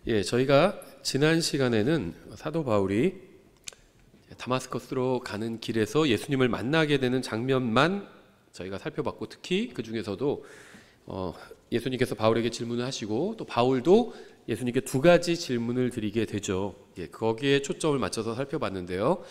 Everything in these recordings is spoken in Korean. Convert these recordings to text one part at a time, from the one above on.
저희가 지난 시간에는 사도 바울이 다마스커스로 가는 길에서 예수님을 만나게 되는 장면만 저희가 살펴봤고, 특히 그 중에서도 예수님께서 바울에게 질문을 하시고 또 바울도 예수님께 두 가지 질문을 드리게 되죠. 거기에 초점을 맞춰서 살펴봤는데요.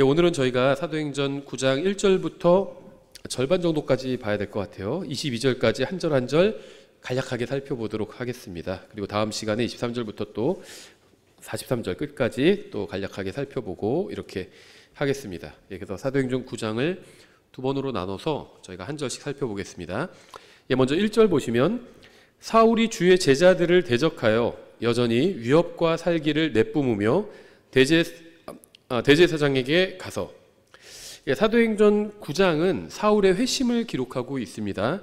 오늘은 저희가 사도행전 9장 1절부터 절반 정도까지 봐야 될 것 같아요. 22절까지 한 절 한 절 간략하게 살펴보도록 하겠습니다. 그리고 다음 시간에 23절부터 또 43절 끝까지 또 간략하게 살펴보고 이렇게 하겠습니다. 그래서 사도행전 9장을 두 번으로 나눠서 저희가 한 절씩 살펴보겠습니다. 먼저 1절 보시면, 사울이 주의 제자들을 대적하여 여전히 위협과 살기를 내뿜으며 대제사장에게 가서. 사도행전 9장은 사울의 회심을 기록하고 있습니다.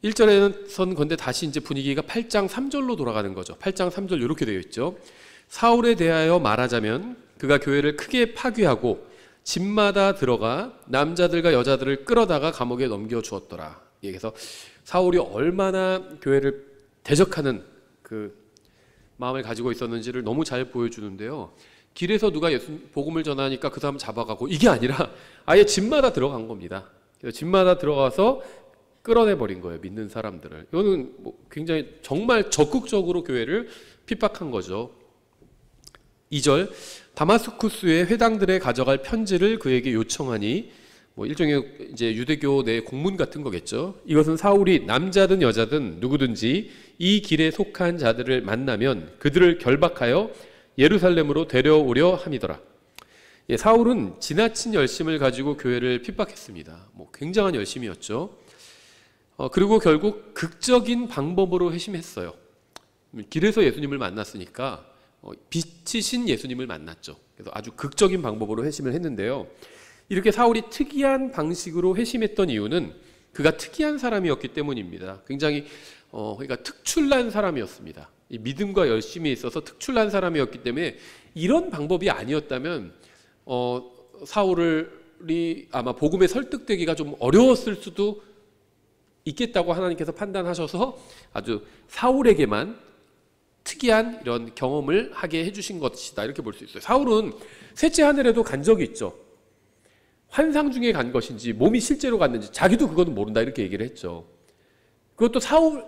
1절에선 근데 다시 이제 분위기가 8장 3절로 돌아가는 거죠. 8장 3절 이렇게 되어 있죠. 사울에 대하여 말하자면 그가 교회를 크게 파괴하고 집마다 들어가 남자들과 여자들을 끌어다가 감옥에 넘겨주었더라. 그래서 사울이 얼마나 교회를 대적하는 그 마음을 가지고 있었는지를 너무 잘 보여주는데요. 길에서 누가 예수 복음을 전하니까 그 사람 잡아가고, 이게 아니라 아예 집마다 들어간 겁니다. 그래서 집마다 들어가서 끌어내버린 거예요, 믿는 사람들을. 이거는 굉장히 정말 적극적으로 교회를 핍박한 거죠. 2절, 다마스쿠스의 회당들에 가져갈 편지를 그에게 요청하니, 일종의 이제 유대교 내 공문 같은 거겠죠. 이것은 사울이 남자든 여자든 누구든지 이 길에 속한 자들을 만나면 그들을 결박하여 예루살렘으로 데려오려 함이더라. 사울은 지나친 열심을 가지고 교회를 핍박했습니다. 굉장한 열심이었죠. 그리고 결국 극적인 방법으로 회심했어요. 길에서 예수님을 만났으니까 빛이신 예수님을 만났죠. 그래서 아주 극적인 방법으로 회심을 했는데요. 이렇게 사울이 특이한 방식으로 회심했던 이유는 그가 특이한 사람이었기 때문입니다. 굉장히 그러니까 특출난 사람이었습니다. 이 믿음과 열심에 있어서 특출난 사람이었기 때문에 이런 방법이 아니었다면 사울이 아마 복음에 설득되기가 좀 어려웠을 수도 있겠다고 하나님께서 판단하셔서 아주 사울에게만 특이한 이런 경험을 하게 해주신 것이다, 이렇게 볼 수 있어요. 사울은 셋째 하늘에도 간 적이 있죠. 환상 중에 간 것인지 몸이 실제로 갔는지 자기도 그거는 모른다, 이렇게 얘기를 했죠. 그것도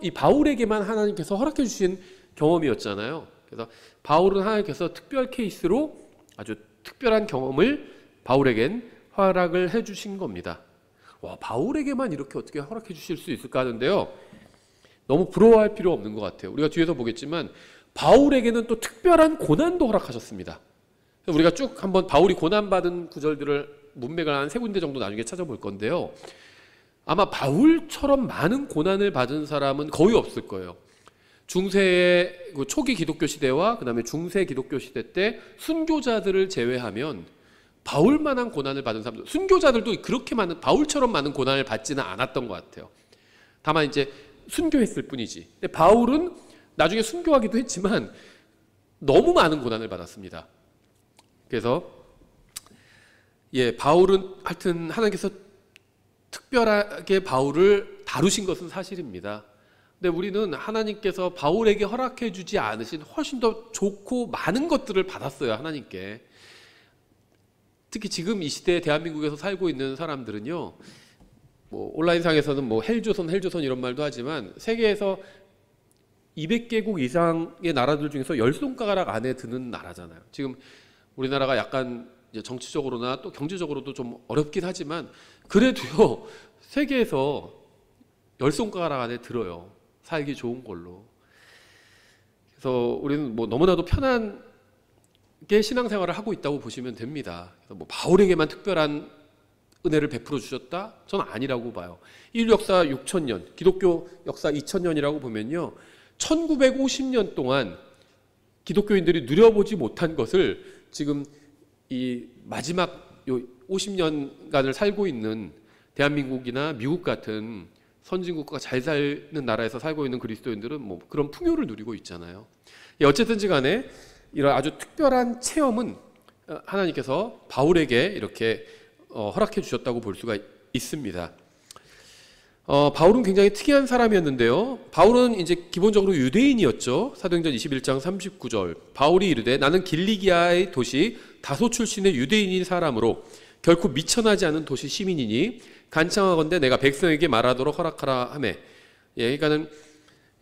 이 바울에게만 하나님께서 허락해 주신 경험이었잖아요. 그래서 바울은 하나님께서 특별 케이스로 아주 특별한 경험을 바울에겐 허락을 해 주신 겁니다. 바울에게만 이렇게 어떻게 허락해 주실 수 있을까 하는데요, 너무 부러워할 필요 없는 것 같아요. 우리가 뒤에서 보겠지만 바울에게는 또 특별한 고난도 허락하셨습니다. 우리가 쭉 한번 바울이 고난받은 구절들을 문맥을 한 세 군데 정도 나중에 찾아볼 건데요, 아마 바울처럼 많은 고난을 받은 사람은 거의 없을 거예요. 중세의 초기 기독교 시대와 그 다음에 중세 기독교 시대 때 순교자들을 제외하면 바울만한 고난을 받은 사람들, 순교자들도 그렇게 많은, 바울처럼 많은 고난을 받지는 않았던 것 같아요. 다만 이제 순교했을 뿐이지. 근데 바울은 나중에 순교하기도 했지만 너무 많은 고난을 받았습니다. 그래서 바울은 하여튼 하나님께서 특별하게 바울을 다루신 것은 사실입니다. 근데 우리는 하나님께서 바울에게 허락해 주지 않으신 훨씬 더 좋고 많은 것들을 받았어요, 하나님께. 특히 지금 이 시대에 대한민국에서 살고 있는 사람들은요, 온라인상에서는 헬조선 이런 말도 하지만 세계에서 200개국 이상의 나라들 중에서 10손가락 안에 드는 나라잖아요. 지금 우리나라가 약간 이제 정치적으로나 또 경제적으로도 좀 어렵긴 하지만 그래도요, 세계에서 10손가락 안에 들어요. 살기 좋은 걸로. 그래서 우리는 너무나도 편안하게 신앙생활을 하고 있다고 보시면 됩니다. 그래서 바울에게만 특별한 은혜를 베풀어 주셨다? 저는 아니라고 봐요. 인류 역사 6,000년, 기독교 역사 2,000년이라고 보면요, 1950년 동안 기독교인들이 누려보지 못한 것을 지금 이 마지막 50년간을 살고 있는 대한민국이나 미국 같은 선진국가 잘 사는 나라에서 살고 있는 그리스도인들은 그런 풍요를 누리고 있잖아요. 어쨌든지 간에 이런 아주 특별한 체험은 하나님께서 바울에게 이렇게 허락해 주셨다고 볼 수가 있습니다. 바울은 굉장히 특이한 사람이었는데요. 바울은 이제 기본적으로 유대인이었죠. 사도행전 21장 39절. 바울이 이르되 나는 길리기아의 도시 다소 출신의 유대인인 사람으로 결코 미천하지 않은 도시 시민이니 간청하건대 내가 백성에게 말하도록 허락하라 하매. 예, 그러니까는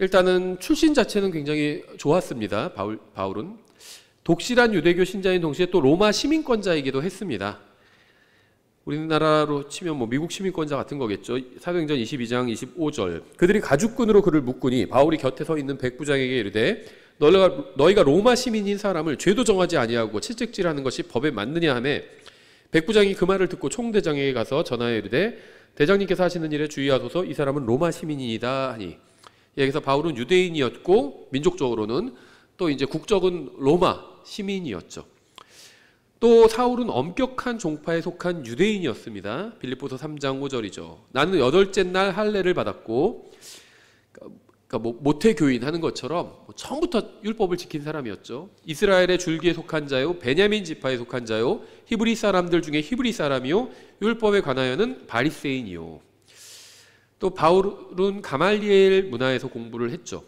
일단은 출신 자체는 굉장히 좋았습니다. 바울은 독실한 유대교 신자인 동시에 또 로마 시민권자이기도 했습니다. 우리나라로 치면 뭐 미국 시민권자 같은 거겠죠. 사도행전 22장 25절. 그들이 가죽끈으로 그를 묶으니 바울이 곁에 서 있는 백부장에게 이르되 너희가 로마 시민인 사람을 죄도 정하지 아니하고 채찍질하는 것이 법에 맞느냐 하매 백부장이 그 말을 듣고 총대장에게 가서 전하여 이르되 대장님께서 하시는 일에 주의하소서 이 사람은 로마 시민이다 하니. 여기서 바울은 유대인이었고 민족적으로는 또 이제 국적은 로마 시민이었죠. 또 사울은 엄격한 종파에 속한 유대인이었습니다. 빌립보서 3장 5절이죠. 나는 여덟째 날 할례를 받았고, 그러니까 뭐 모태교인 하는 것처럼 처음부터 율법을 지킨 사람이었죠. 이스라엘의 줄기에 속한 자요, 베냐민 지파에 속한 자요, 히브리 사람들 중에 히브리 사람이요, 율법에 관하여는 바리새인이요. 또 바울은 가말리엘 문화에서 공부를 했죠.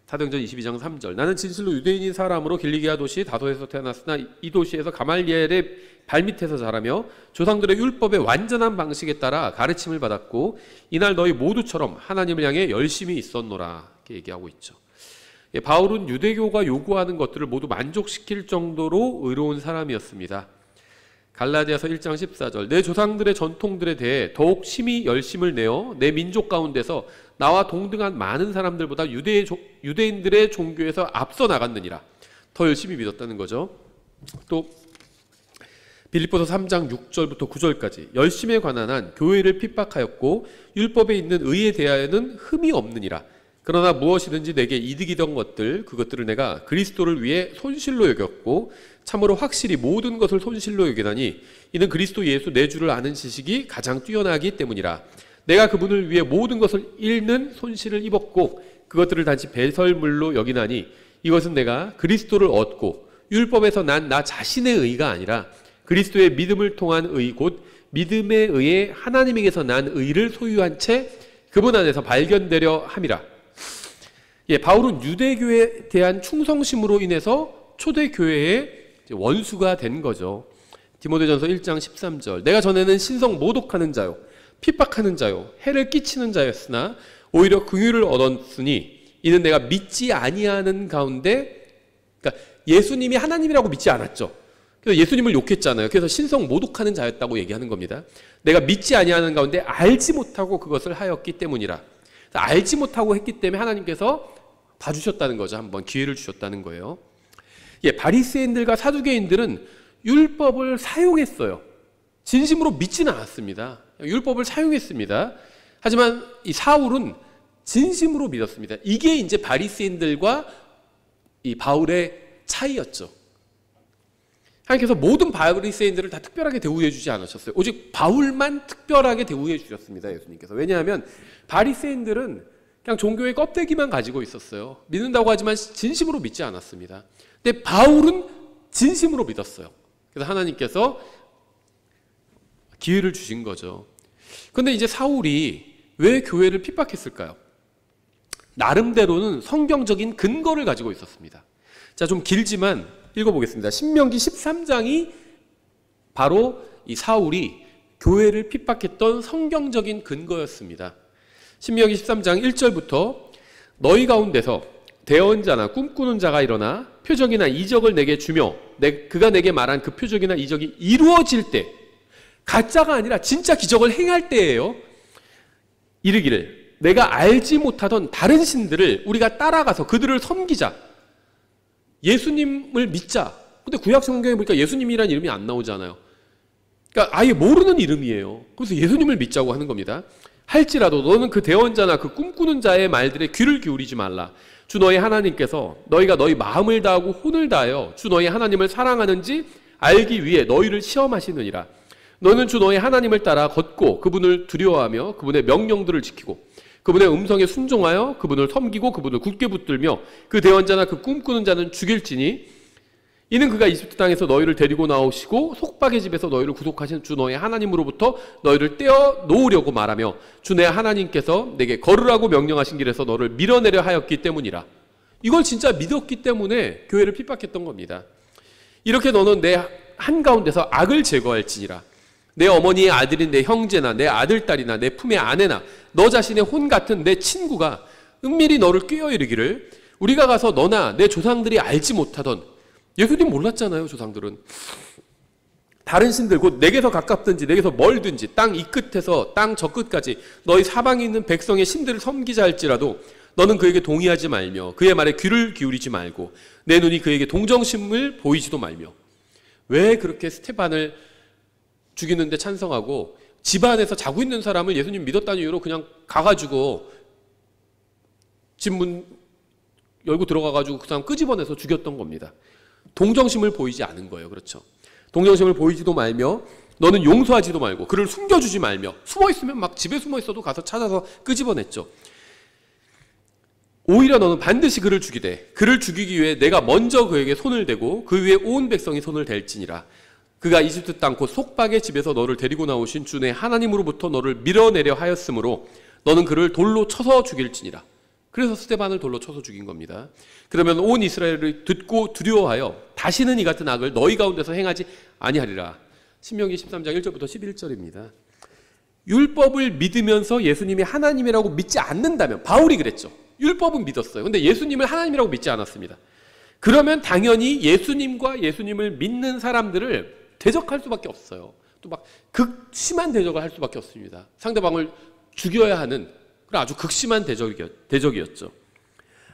사도행전 22장 3절. 나는 진실로 유대인인 사람으로 길리기아 도시 다소에서 태어났으나 이 도시에서 가말리엘의 발밑에서 자라며 조상들의 율법의 완전한 방식에 따라 가르침을 받았고 이날 너희 모두처럼 하나님을 향해 열심히 있었노라. 이렇게 얘기하고 있죠. 예, 바울은 유대교가 요구하는 것들을 모두 만족시킬 정도로 의로운 사람이었습니다. 갈라디아서 1장 14절. 내 조상들의 전통들에 대해 더욱 심히 열심을 내어 내 민족 가운데서 나와 동등한 많은 사람들보다 유대인들의 종교에서 앞서 나갔느니라. 더 열심히 믿었다는 거죠. 또 빌립보서 3장 6절부터 9절까지 열심에 관한 한 교회를 핍박하였고 율법에 있는 의에 대하여는 흠이 없느니라. 그러나 무엇이든지 내게 이득이던 것들 그것들을 내가 그리스도를 위해 손실로 여겼고 참으로 확실히 모든 것을 손실로 여기다니 이는 그리스도 예수 내 주를 아는 지식이 가장 뛰어나기 때문이라. 내가 그분을 위해 모든 것을 잃는 손실을 입었고 그것들을 단지 배설물로 여기나니 이것은 내가 그리스도를 얻고 율법에서 난 나 자신의 의가 아니라 그리스도의 믿음을 통한 의 곧 믿음에 의해 하나님에게서 난 의를 소유한 채 그분 안에서 발견되려 함이라. 예, 바울은 유대교에 대한 충성심으로 인해서 초대교회의 원수가 된 거죠. 디모데전서 1장 13절. 내가 전에는 신성 모독하는 자요 핍박하는 자요 해를 끼치는 자였으나 오히려 긍휼을 얻었으니 이는 내가 믿지 아니하는 가운데, 그러니까 예수님이 하나님이라고 믿지 않았죠. 그래서 예수님을 욕했잖아요. 그래서 신성 모독하는 자였다고 얘기하는 겁니다. 내가 믿지 아니하는 가운데 알지 못하고 그것을 하였기 때문이라. 알지 못하고 했기 때문에 하나님께서 봐주셨다는 거죠. 한번 기회를 주셨다는 거예요. 예, 바리새인들과 사두개인들은 율법을 사용했어요. 진심으로 믿지는 않았습니다. 율법을 사용했습니다. 하지만 이 사울은 진심으로 믿었습니다. 이게 이제 바리새인들과 이 바울의 차이였죠. 하나님께서 모든 바리새인들을 다 특별하게 대우해 주지 않으셨어요. 오직 바울만 특별하게 대우해 주셨습니다. 예수님께서. 왜냐하면 바리새인들은 그냥 종교의 껍데기만 가지고 있었어요. 믿는다고 하지만 진심으로 믿지 않았습니다. 근데 바울은 진심으로 믿었어요. 그래서 하나님께서 기회를 주신 거죠. 그런데 이제 사울이 왜 교회를 핍박했을까요? 나름대로는 성경적인 근거를 가지고 있었습니다. 자, 좀 길지만 읽어보겠습니다. 신명기 13장이 바로 이 사울이 교회를 핍박했던 성경적인 근거였습니다. 신명기 13장 1절부터 너희 가운데서 대언자나 꿈꾸는 자가 일어나 표적이나 이적을 내게 주며 그가 내게 말한 그 표적이나 이적이 이루어질 때, 가짜가 아니라 진짜 기적을 행할 때예요. 이르기를 내가 알지 못하던 다른 신들을 우리가 따라가서 그들을 섬기자. 예수님을 믿자. 근데 구약 성경에 보니까 예수님이라는 이름이 안 나오잖아요. 그러니까 아예 모르는 이름이에요. 그래서 예수님을 믿자고 하는 겁니다. 할지라도 너는 그 대언자나 그 꿈꾸는 자의 말들에 귀를 기울이지 말라. 주 너희 하나님께서 너희가 너희 마음을 다하고 혼을 다하여 주 너희 하나님을 사랑하는지 알기 위해 너희를 시험하시느니라. 너는 주 너희 하나님을 따라 걷고 그분을 두려워하며 그분의 명령들을 지키고 그분의 음성에 순종하여 그분을 섬기고 그분을 굳게 붙들며 그 대언자나 그 꿈꾸는 자는 죽일지니 이는 그가 이집트 땅에서 너희를 데리고 나오시고 속박의 집에서 너희를 구속하신 주 너의 하나님으로부터 너희를 떼어 놓으려고 말하며 주 내 하나님께서 내게 걸으라고 명령하신 길에서 너를 밀어내려 하였기 때문이라. 이걸 진짜 믿었기 때문에 교회를 핍박했던 겁니다. 이렇게 너는 내 한가운데서 악을 제거할지니라. 내 어머니의 아들인 내 형제나 내 아들딸이나 내 품의 아내나 너 자신의 혼 같은 내 친구가 은밀히 너를 꾀어 이르기를 우리가 가서 너나 내 조상들이 알지 못하던, 예수님 몰랐잖아요. 조상들은 다른 신들, 곧 내게서 가깝든지 내게서 멀든지 땅 이 끝에서 땅 저 끝까지 너희 사방에 있는 백성의 신들을 섬기자 할지라도 너는 그에게 동의하지 말며 그의 말에 귀를 기울이지 말고 내 눈이 그에게 동정심을 보이지도 말며. 왜 그렇게 스테반을 죽이는데 찬성하고 집안에서 자고 있는 사람을 예수님 믿었다는 이유로 그냥 가가지고 집 문 열고 들어가가지고 그 사람 끄집어내서 죽였던 겁니다. 동정심을 보이지 않은 거예요. 그렇죠. 동정심을 보이지도 말며 너는 용서하지도 말고 그를 숨겨주지 말며, 숨어있으면 막 집에 숨어있어도 가서 찾아서 끄집어냈죠. 오히려 너는 반드시 그를 죽이되 그를 죽이기 위해 내가 먼저 그에게 손을 대고 그 위에 온 백성이 손을 댈지니라. 그가 이집트 땅 곧 속박의 집에서 너를 데리고 나오신 주 내 하나님으로부터 너를 밀어내려 하였으므로 너는 그를 돌로 쳐서 죽일지니라. 그래서 스데반을 돌로 쳐서 죽인 겁니다. 그러면 온 이스라엘을 듣고 두려워하여 다시는 이 같은 악을 너희 가운데서 행하지 아니하리라. 신명기 13장 1절부터 11절입니다. 율법을 믿으면서 예수님이 하나님이라고 믿지 않는다면, 바울이 그랬죠. 율법은 믿었어요. 근데 예수님을 하나님이라고 믿지 않았습니다. 그러면 당연히 예수님과 예수님을 믿는 사람들을 대적할 수밖에 없어요. 또 막 극심한 대적을 할 수밖에 없습니다. 상대방을 죽여야 하는 그런 아주 극심한 대적이었죠.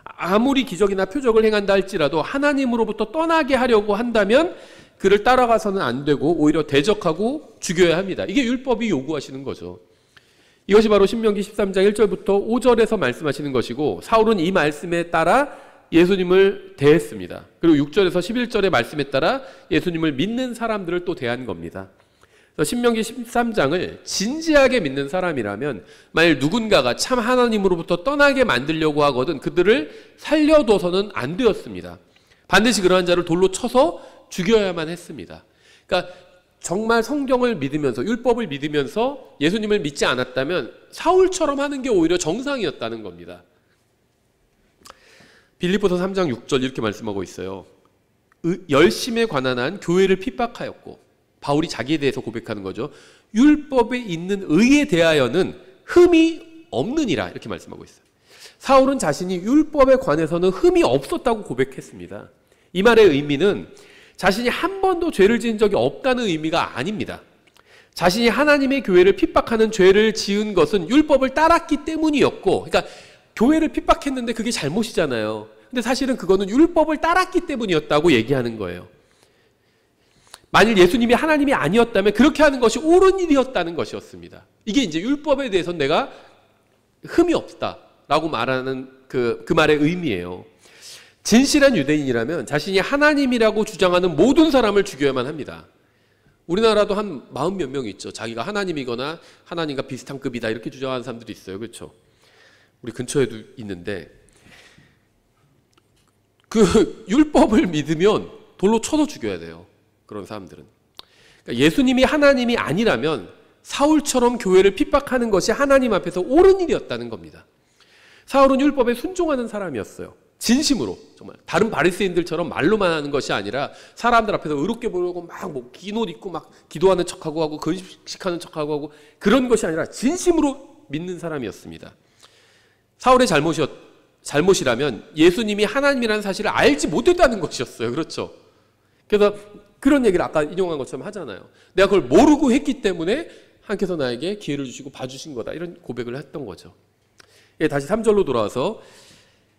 아무리 기적이나 표적을 행한다 할지라도 하나님으로부터 떠나게 하려고 한다면 그를 따라가서는 안 되고 오히려 대적하고 죽여야 합니다. 이게 율법이 요구하시는 거죠. 이것이 바로 신명기 13장 1절부터 5절에서 말씀하시는 것이고, 사울은 이 말씀에 따라 예수님을 대했습니다. 그리고 6절에서 11절의 말씀에 따라 예수님을 믿는 사람들을 또 대한 겁니다. 신명기 13장을 진지하게 믿는 사람이라면 만일 누군가가 참 하나님으로부터 떠나게 만들려고 하거든 그들을 살려둬서는 안 되었습니다. 반드시 그러한 자를 돌로 쳐서 죽여야만 했습니다. 그러니까 정말 성경을 믿으면서 율법을 믿으면서 예수님을 믿지 않았다면 사울처럼 하는 게 오히려 정상이었다는 겁니다. 빌립보서 3장 6절 이렇게 말씀하고 있어요. 열심에 관한 한 교회를 핍박하였고, 바울이 자기에 대해서 고백하는 거죠. 율법에 있는 의에 대하여는 흠이 없느니라 이렇게 말씀하고 있어요. 사울은 자신이 율법에 관해서는 흠이 없었다고 고백했습니다. 이 말의 의미는 자신이 한 번도 죄를 지은 적이 없다는 의미가 아닙니다. 자신이 하나님의 교회를 핍박하는 죄를 지은 것은 율법을 따랐기 때문이었고, 그러니까 교회를 핍박했는데 그게 잘못이잖아요. 근데 사실은 그거는 율법을 따랐기 때문이었다고 얘기하는 거예요. 만일 예수님이 하나님이 아니었다면 그렇게 하는 것이 옳은 일이었다는 것이었습니다. 이게 이제 율법에 대해서는 내가 흠이 없다라고 말하는 그 말의 의미예요. 진실한 유대인이라면 자신이 하나님이라고 주장하는 모든 사람을 죽여야만 합니다. 우리나라도 한 40몇 명이 있죠. 자기가 하나님이거나 하나님과 비슷한 급이다 이렇게 주장하는 사람들이 있어요. 그렇죠? 우리 근처에도 있는데 그 율법을 믿으면 돌로 쳐서 죽여야 돼요. 그런 사람들은. 그러니까 예수님이 하나님이 아니라면 사울처럼 교회를 핍박하는 것이 하나님 앞에서 옳은 일이었다는 겁니다. 사울은 율법에 순종하는 사람이었어요. 진심으로. 정말 다른 바리새인들처럼 말로만 하는 것이 아니라 사람들 앞에서 의롭게 보려고 막 뭐 긴 옷 입고 막 기도하는 척하고 하고 건식하는 척하고 하고 그런 것이 아니라 진심으로 믿는 사람이었습니다. 사울의 잘못이라면 예수님이 하나님이라는 사실을 알지 못했다는 것이었어요. 그렇죠? 그래서 그런 얘기를 아까 인용한 것처럼 하잖아요. 내가 그걸 모르고 했기 때문에 하나님께서 나에게 기회를 주시고 봐주신 거다. 이런 고백을 했던 거죠. 예, 다시 3절로 돌아와서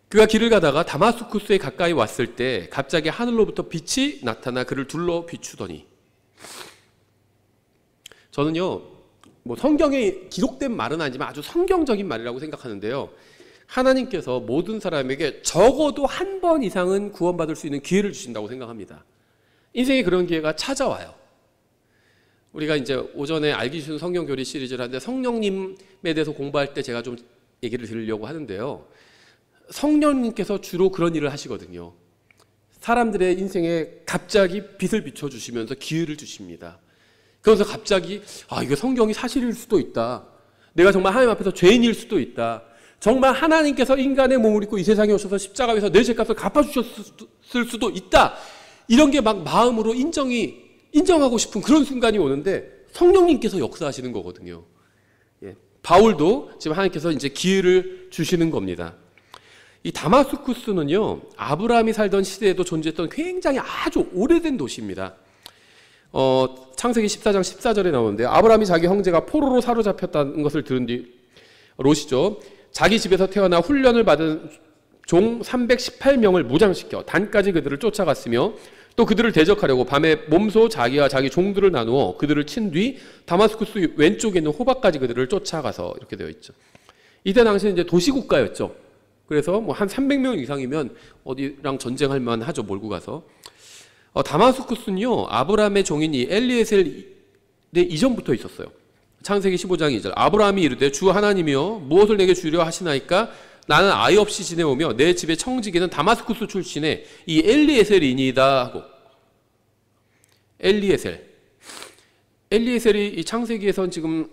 그가 길을 가다가 다마스쿠스에 가까이 왔을 때 갑자기 하늘로부터 빛이 나타나 그를 둘러 비추더니. 저는요, 뭐 성경에 기록된 말은 아니지만 아주 성경적인 말이라고 생각하는데요. 하나님께서 모든 사람에게 적어도 한 번 이상은 구원받을 수 있는 기회를 주신다고 생각합니다. 인생에 그런 기회가 찾아와요. 우리가 이제 오전에 알기 쉬운 성경 교리 시리즈를 하는데 성령님에 대해서 공부할 때 제가 좀 얘기를 드리려고 하는데요. 성령님께서 주로 그런 일을 하시거든요. 사람들의 인생에 갑자기 빛을 비춰주시면서 기회를 주십니다. 그래서 갑자기 이거 성경이 사실일 수도 있다. 내가 정말 하나님 앞에서 죄인일 수도 있다. 정말 하나님께서 인간의 몸을 입고 이 세상에 오셔서 십자가에서 내 죄값을 갚아주셨을 수도 있다. 이런 게 막 마음으로 인정하고 싶은 그런 순간이 오는데 성령님께서 역사하시는 거거든요. 예. 바울도 지금 하나님께서 이제 기회를 주시는 겁니다. 이 다마스쿠스는요, 아브라함이 살던 시대에도 존재했던 굉장히 아주 오래된 도시입니다. 창세기 14장 14절에 나오는데, 아브라함이 자기 형제가 포로로 사로잡혔다는 것을 들은 뒤 롯이죠, 자기 집에서 태어나 훈련을 받은 종 318명을 무장시켜 단까지 그들을 쫓아갔으며 또 그들을 대적하려고 밤에 몸소 자기와 자기 종들을 나누어 그들을 친 뒤 다마스쿠스 왼쪽에 있는 호박까지 그들을 쫓아가서, 이렇게 되어 있죠. 이때 당시는 이제 도시국가였죠. 그래서 뭐 한 300명 이상이면 어디랑 전쟁할 만하죠, 몰고 가서. 다마스쿠스는요, 아브라함의 종인 이 엘리에셀의 이전부터 있었어요. 창세기 15장 2절. 아브라함이 이르되 주 하나님이여 무엇을 내게 주려 하시나이까? 나는 아이 없이 지내오며 내 집의 청지기는 다마스쿠스 출신의 이 엘리에셀이니이다 하고. 엘리에셀이 이 창세기에선 지금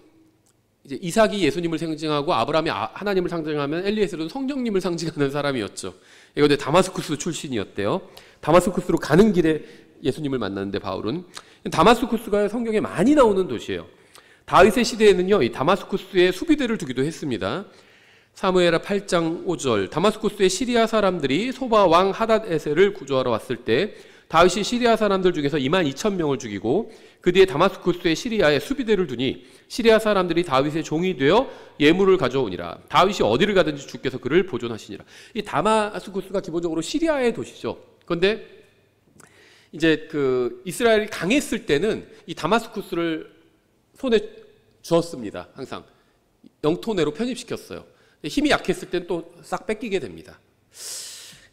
이제 이삭이 예수님을 상징하고 아브라함이 하나님을 상징하면 엘리에셀은 성령님을 상징하는 사람이었죠. 이거 다마스쿠스 출신이었대요. 다마스쿠스로 가는 길에 예수님을 만났는데 바울은, 다마스쿠스가 성경에 많이 나오는 도시예요. 다윗의 시대에는요, 이 다마스쿠스에 수비대를 두기도 했습니다. 사무엘하 8장 5절. 다마스쿠스의 시리아 사람들이 소바 왕 하닷에셀을 구조하러 왔을 때 다윗이 시리아 사람들 중에서 22,000명을 죽이고 그 뒤에 다마스쿠스의 시리아에 수비대를 두니 시리아 사람들이 다윗의 종이 되어 예물을 가져오니라. 다윗이 어디를 가든지 주께서 그를 보존하시니라. 이 다마스쿠스가 기본적으로 시리아의 도시죠. 그런데 이제 그 이스라엘이 강했을 때는 이 다마스쿠스를 손에 쥐었습니다. 항상 영토 내로 편입시켰어요. 힘이 약했을 땐 또 싹 뺏기게 됩니다.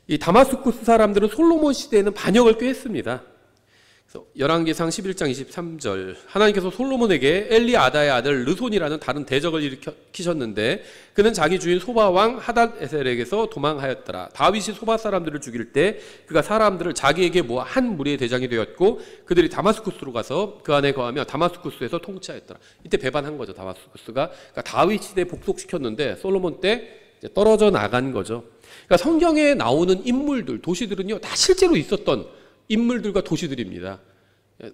이 다마스쿠스 사람들은 솔로몬 시대에는 반역을 꽤 했습니다. 그래서 열왕기상 11장 23절. 하나님께서 솔로몬에게 엘리아다의 아들 르손이라는 다른 대적을 일으키셨는데 그는 자기 주인 소바 왕 하닷에셀에게서 도망하였더라. 다윗이 소바 사람들을 죽일 때 그가 사람들을 자기에게 모아 한 무리의 대장이 되었고 그들이 다마스쿠스로 가서 그 안에 거하며 다마스쿠스에서 통치하였더라. 이때 배반한 거죠, 다마스쿠스가. 그러니까 다윗 시대에 복속시켰는데 솔로몬 때 이제 떨어져 나간 거죠. 그러니까 성경에 나오는 인물들, 도시들은요, 다 실제로 있었던 인물들과 도시들입니다.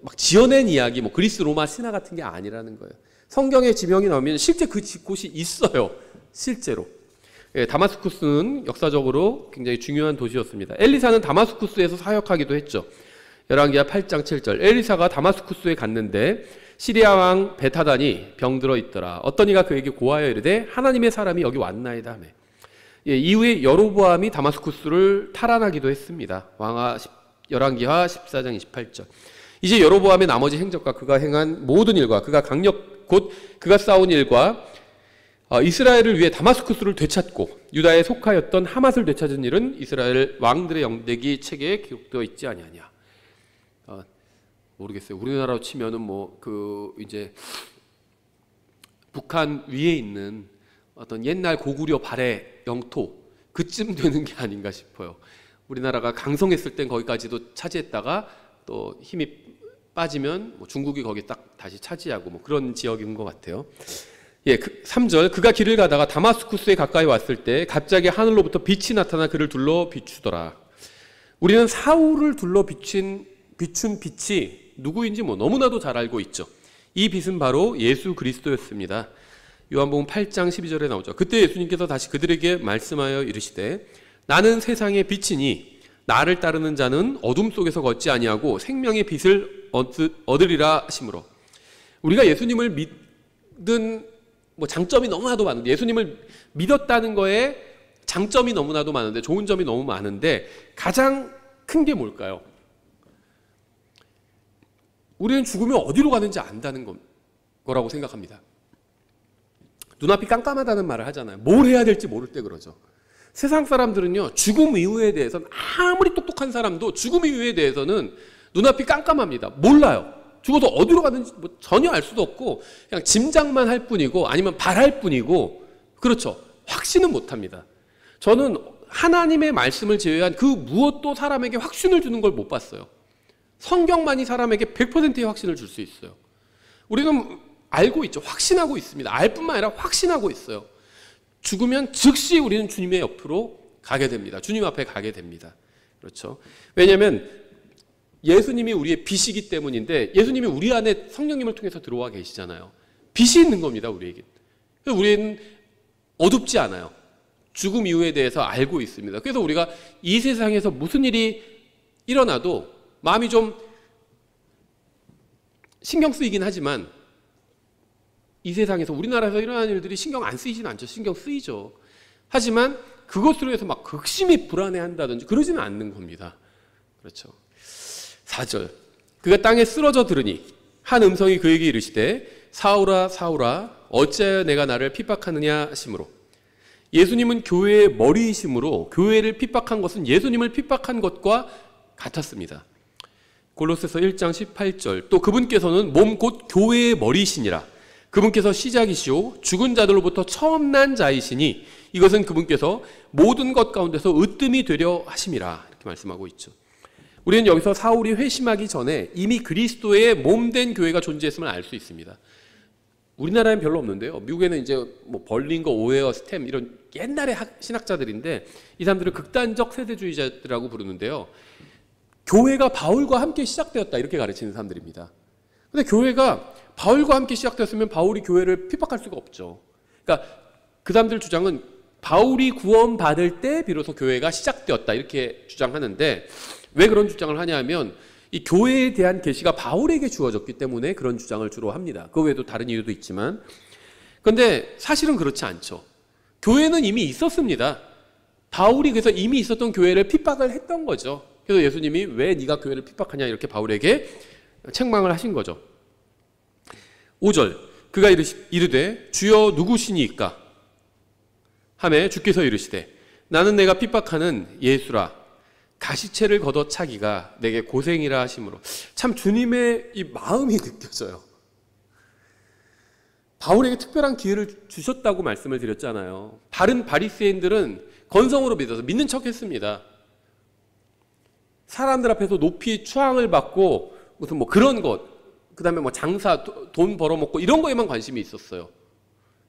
막 지어낸 이야기, 뭐 그리스 로마 신화 같은 게 아니라는 거예요. 성경에 지명이 나오면 실제 그 곳이 있어요. 실제로. 다마스쿠스는 역사적으로 굉장히 중요한 도시였습니다. 엘리사는 다마스쿠스에서 사역하기도 했죠. 열왕기하 8장 7절. 엘리사가 다마스쿠스에 갔는데 시리아 왕 베타단이 병들어 있더라. 어떤 이가 그에게 고하여 이르되 하나님의 사람이 여기 왔나이다 하며. 이후에 여로보암이 다마스쿠스를 탈환하기도 했습니다. 열왕기하 14장 28절. 이제 여로보암의 나머지 행적과 그가 행한 모든 일과 그가 그가 싸운 일과 이스라엘을 위해 다마스쿠스를 되찾고 유다에 속하였던 하맛을 되찾은 일은 이스라엘 왕들의 영대기 책에 기록되어 있지 아니하냐. 모르겠어요. 우리나라로 치면은 이제 북한 위에 있는 어떤 옛날 고구려 발해 영토 그쯤 되는 게 아닌가 싶어요. 우리나라가 강성했을 땐 거기까지도 차지했다가 또 힘이 빠지면 중국이 거기 딱 다시 차지하고 그런 지역인 것 같아요. 3절. 그가 길을 가다가 다마스쿠스에 가까이 왔을 때 갑자기 하늘로부터 빛이 나타나 그를 둘러 비추더라. 우리는 사울을 둘러 비춘 빛이 누구인지 너무나도 잘 알고 있죠. 이 빛은 바로 예수 그리스도였습니다. 요한복음 8장 12절에 나오죠. 그때 예수님께서 다시 그들에게 말씀하여 이르시되 나는 세상의 빛이니 나를 따르는 자는 어둠 속에서 걷지 아니하고 생명의 빛을 얻으리라 하시므로. 우리가 예수님을 믿은 장점이 너무나도 많은데, 예수님을 믿었다는 거에 장점이 너무나도 많은데, 좋은 점이 너무 많은데 가장 큰 게 뭘까요? 우리는 죽으면 어디로 가는지 안다는 거라고 생각합니다. 눈앞이 깜깜하다는 말을 하잖아요. 뭘 해야 될지 모를 때 그러죠. 세상 사람들은요, 죽음 이후에 대해서는 아무리 똑똑한 사람도 죽음 이후에 대해서는 눈앞이 깜깜합니다. 몰라요. 죽어서 어디로 가는지 전혀 알 수도 없고 그냥 짐작만 할 뿐이고 아니면 바랄 뿐이고, 그렇죠. 확신은 못합니다. 저는 하나님의 말씀을 제외한 그 무엇도 사람에게 확신을 주는 걸 못 봤어요. 성경만이 사람에게 100%의 확신을 줄 수 있어요. 우리는 알고 있죠. 확신하고 있습니다. 알 뿐만 아니라 확신하고 있어요. 죽으면 즉시 우리는 주님의 옆으로 가게 됩니다. 주님 앞에 가게 됩니다. 그렇죠. 왜냐하면 예수님이 우리의 빛이기 때문인데, 예수님이 우리 안에 성령님을 통해서 들어와 계시잖아요. 빛이 있는 겁니다, 우리에게. 우리는 어둡지 않아요. 죽음 이후에 대해서 알고 있습니다. 그래서 우리가 이 세상에서 무슨 일이 일어나도 마음이 좀 신경 쓰이긴 하지만, 이 세상에서 우리나라에서 일어나는 일들이 신경 안 쓰이진 않죠. 신경 쓰이죠. 하지만 그것으로 해서 막 극심히 불안해한다든지 그러지는 않는 겁니다. 그렇죠. 4절, 그가 땅에 쓰러져 들으니 한 음성이 그에게 이르시되 사울아 사울아 어찌하여 내가 나를 핍박하느냐 하심으로, 예수님은 교회의 머리이심으로 교회를 핍박한 것은 예수님을 핍박한 것과 같았습니다. 골로새서 1장 18절, 또 그분께서는 몸 곧 교회의 머리이시니라. 그분께서 시작이시오 죽은 자들로부터 처음 난 자이시니 이것은 그분께서 모든 것 가운데서 으뜸이 되려 하심이라. 이렇게 말씀하고 있죠. 우리는 여기서 사울이 회심하기 전에 이미 그리스도의 몸된 교회가 존재했음을 알 수 있습니다. 우리나라엔 별로 없는데요. 미국에는 이제 뭐 벌링거, 오웨어, 스템 이런 옛날의 신학자들인데, 이 사람들을 극단적 세대주의자들이라고 부르는데요. 교회가 바울과 함께 시작되었다 이렇게 가르치는 사람들입니다. 근데 교회가 바울과 함께 시작되었으면 바울이 교회를 핍박할 수가 없죠. 그러니까 그 사람들 주장은 바울이 구원받을 때 비로소 교회가 시작되었다 이렇게 주장하는데, 왜 그런 주장을 하냐 하면 이 교회에 대한 계시가 바울에게 주어졌기 때문에 그런 주장을 주로 합니다. 그 외에도 다른 이유도 있지만, 그런데 사실은 그렇지 않죠. 교회는 이미 있었습니다. 바울이 그래서 이미 있었던 교회를 핍박을 했던 거죠. 그래서 예수님이 왜 네가 교회를 핍박하냐 이렇게 바울에게 책망을 하신 거죠. 5절, 그가 이르되 주여 누구시니까 하매 주께서 이르시되 나는 내가 핍박하는 예수라. 가시채를 걷어차기가 내게 고생이라 하심으로. 참 주님의 이 마음이 느껴져요. 바울에게 특별한 기회를 주셨다고 말씀을 드렸잖아요. 다른 바리새인들은 건성으로 믿어서 믿는 척했습니다. 사람들 앞에서 높이 추앙을 받고 무슨 뭐 그런 것, 그 다음에 뭐 장사, 돈 벌어먹고 이런 거에만 관심이 있었어요.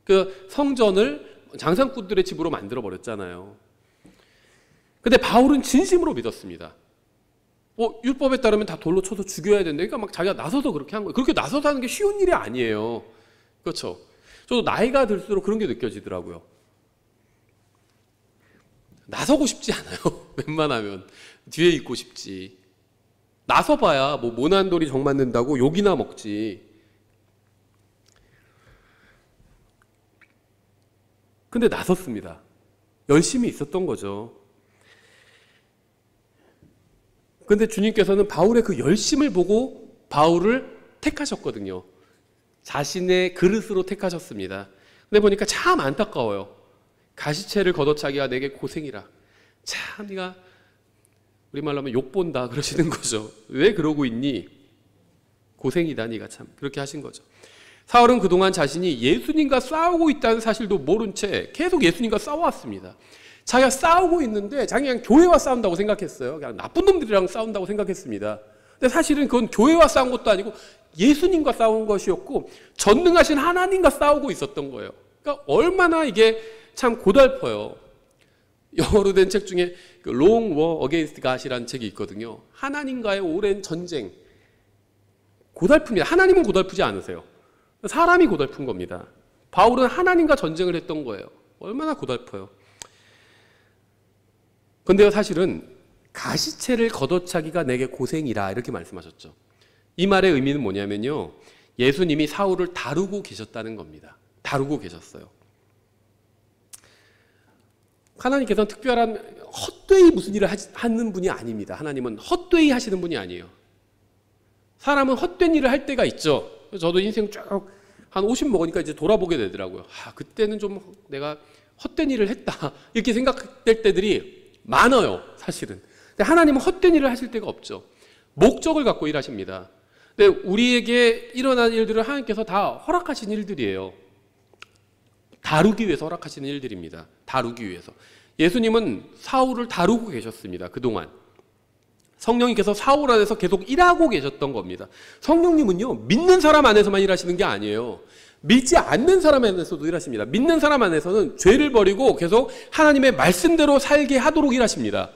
그 성전을 장사꾼들의 집으로 만들어 버렸잖아요. 근데 바울은 진심으로 믿었습니다. 율법에 따르면 다 돌로 쳐서 죽여야 된다. 그러니까 막 자기가 나서서 그렇게 한 거예요. 그렇게 나서서 하는 게 쉬운 일이 아니에요. 그렇죠. 저도 나이가 들수록 그런 게 느껴지더라고요. 나서고 싶지 않아요. 웬만하면 뒤에 있고 싶지. 나서봐야 뭐 모난돌이 정 맞는다고 욕이나 먹지. 근데 나섰습니다. 열심히 있었던 거죠. 근데 주님께서는 바울의 그 열심을 보고 바울을 택하셨거든요. 자신의 그릇으로 택하셨습니다. 근데 보니까 참 안타까워요. 가시채를 걷어차기가 내게 고생이라. 참 네가 우리말로 하면 욕본다 그러시는 거죠. 왜 그러고 있니? 고생이다 네가 참. 그렇게 하신 거죠. 사울은 그동안 자신이 예수님과 싸우고 있다는 사실도 모른 채 계속 예수님과 싸워왔습니다. 자기가 싸우고 있는데 자기가 그냥 교회와 싸운다고 생각했어요. 그냥 나쁜 놈들이랑 싸운다고 생각했습니다. 근데 사실은 그건 교회와 싸운 것도 아니고 예수님과 싸운 것이었고 전능하신 하나님과 싸우고 있었던 거예요. 그러니까 얼마나 이게 참 고달퍼요. 영어로 된 책 중에 Long War Against God이라는 책이 있거든요. 하나님과의 오랜 전쟁. 고달픕니다. 하나님은 고달프지 않으세요. 사람이 고달픈 겁니다. 바울은 하나님과 전쟁을 했던 거예요. 얼마나 고달퍼요. 그런데요, 사실은 가시채를 걷어차기가 내게 고생이라 이렇게 말씀하셨죠. 이 말의 의미는 뭐냐면요, 예수님이 사울을 다루고 계셨다는 겁니다. 다루고 계셨어요. 하나님께서는 특별한 헛되이 무슨 일을 하는 분이 아닙니다. 하나님은 헛되이 하시는 분이 아니에요. 사람은 헛된 일을 할 때가 있죠. 저도 인생 쭉 한 50 먹으니까 이제 돌아보게 되더라고요. 그때는 좀 내가 헛된 일을 했다 이렇게 생각될 때들이 많아요. 사실은. 근데 하나님은 헛된 일을 하실 때가 없죠. 목적을 갖고 일하십니다. 근데 우리에게 일어난 일들을 하나님께서 다 허락하신 일들이에요. 다루기 위해서 허락하시는 일들입니다. 다루기 위해서. 예수님은 사울을 다루고 계셨습니다. 그동안. 성령님께서 사울 안에서 계속 일하고 계셨던 겁니다. 성령님은요, 믿는 사람 안에서만 일하시는 게 아니에요. 믿지 않는 사람 안에서도 일하십니다. 믿는 사람 안에서는 죄를 버리고 계속 하나님의 말씀대로 살게 하도록 일하십니다.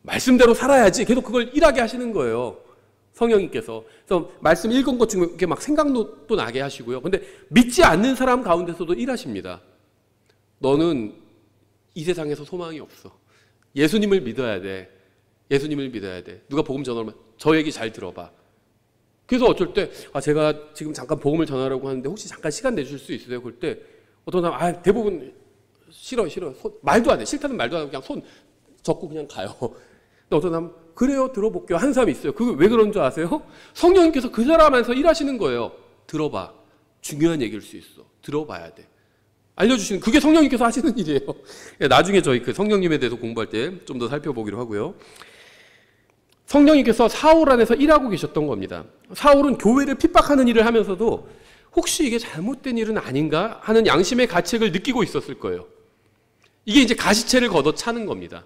말씀대로 살아야지 계속 그걸 일하게 하시는 거예요. 성령님께서. 그래서 말씀 읽은 것 중에 이렇게 막 생각도 나게 하시고요. 근데 믿지 않는 사람 가운데서도 일하십니다. 너는 이 세상에서 소망이 없어. 예수님을 믿어야 돼. 예수님을 믿어야 돼. 누가 복음 전하면 저 얘기 잘 들어봐. 그래서 어쩔 때 제가 지금 잠깐 복음을 전하려고 하는데 혹시 잠깐 시간 내줄 수 있으세요? 그럴 때 어떤 사람 대부분 싫어. 말도 안 해. 싫다는 말도 안 하고 그냥 손 접고 그냥 가요. 근데 어떤 사람 그래요, 들어볼게요. 한 사람이 있어요. 그게 왜 그런 줄 아세요? 성령님께서 그 사람 안에서 일하시는 거예요. 들어봐. 중요한 얘기일 수 있어. 들어봐야 돼. 알려주시는, 그게 성령님께서 하시는 일이에요. 나중에 저희 그 성령님에 대해서 공부할 때 좀 더 살펴보기로 하고요. 성령님께서 사울 안에서 일하고 계셨던 겁니다. 사울은 교회를 핍박하는 일을 하면서도 혹시 이게 잘못된 일은 아닌가 하는 양심의 가책을 느끼고 있었을 거예요. 이게 이제 가시체를 걷어차는 겁니다.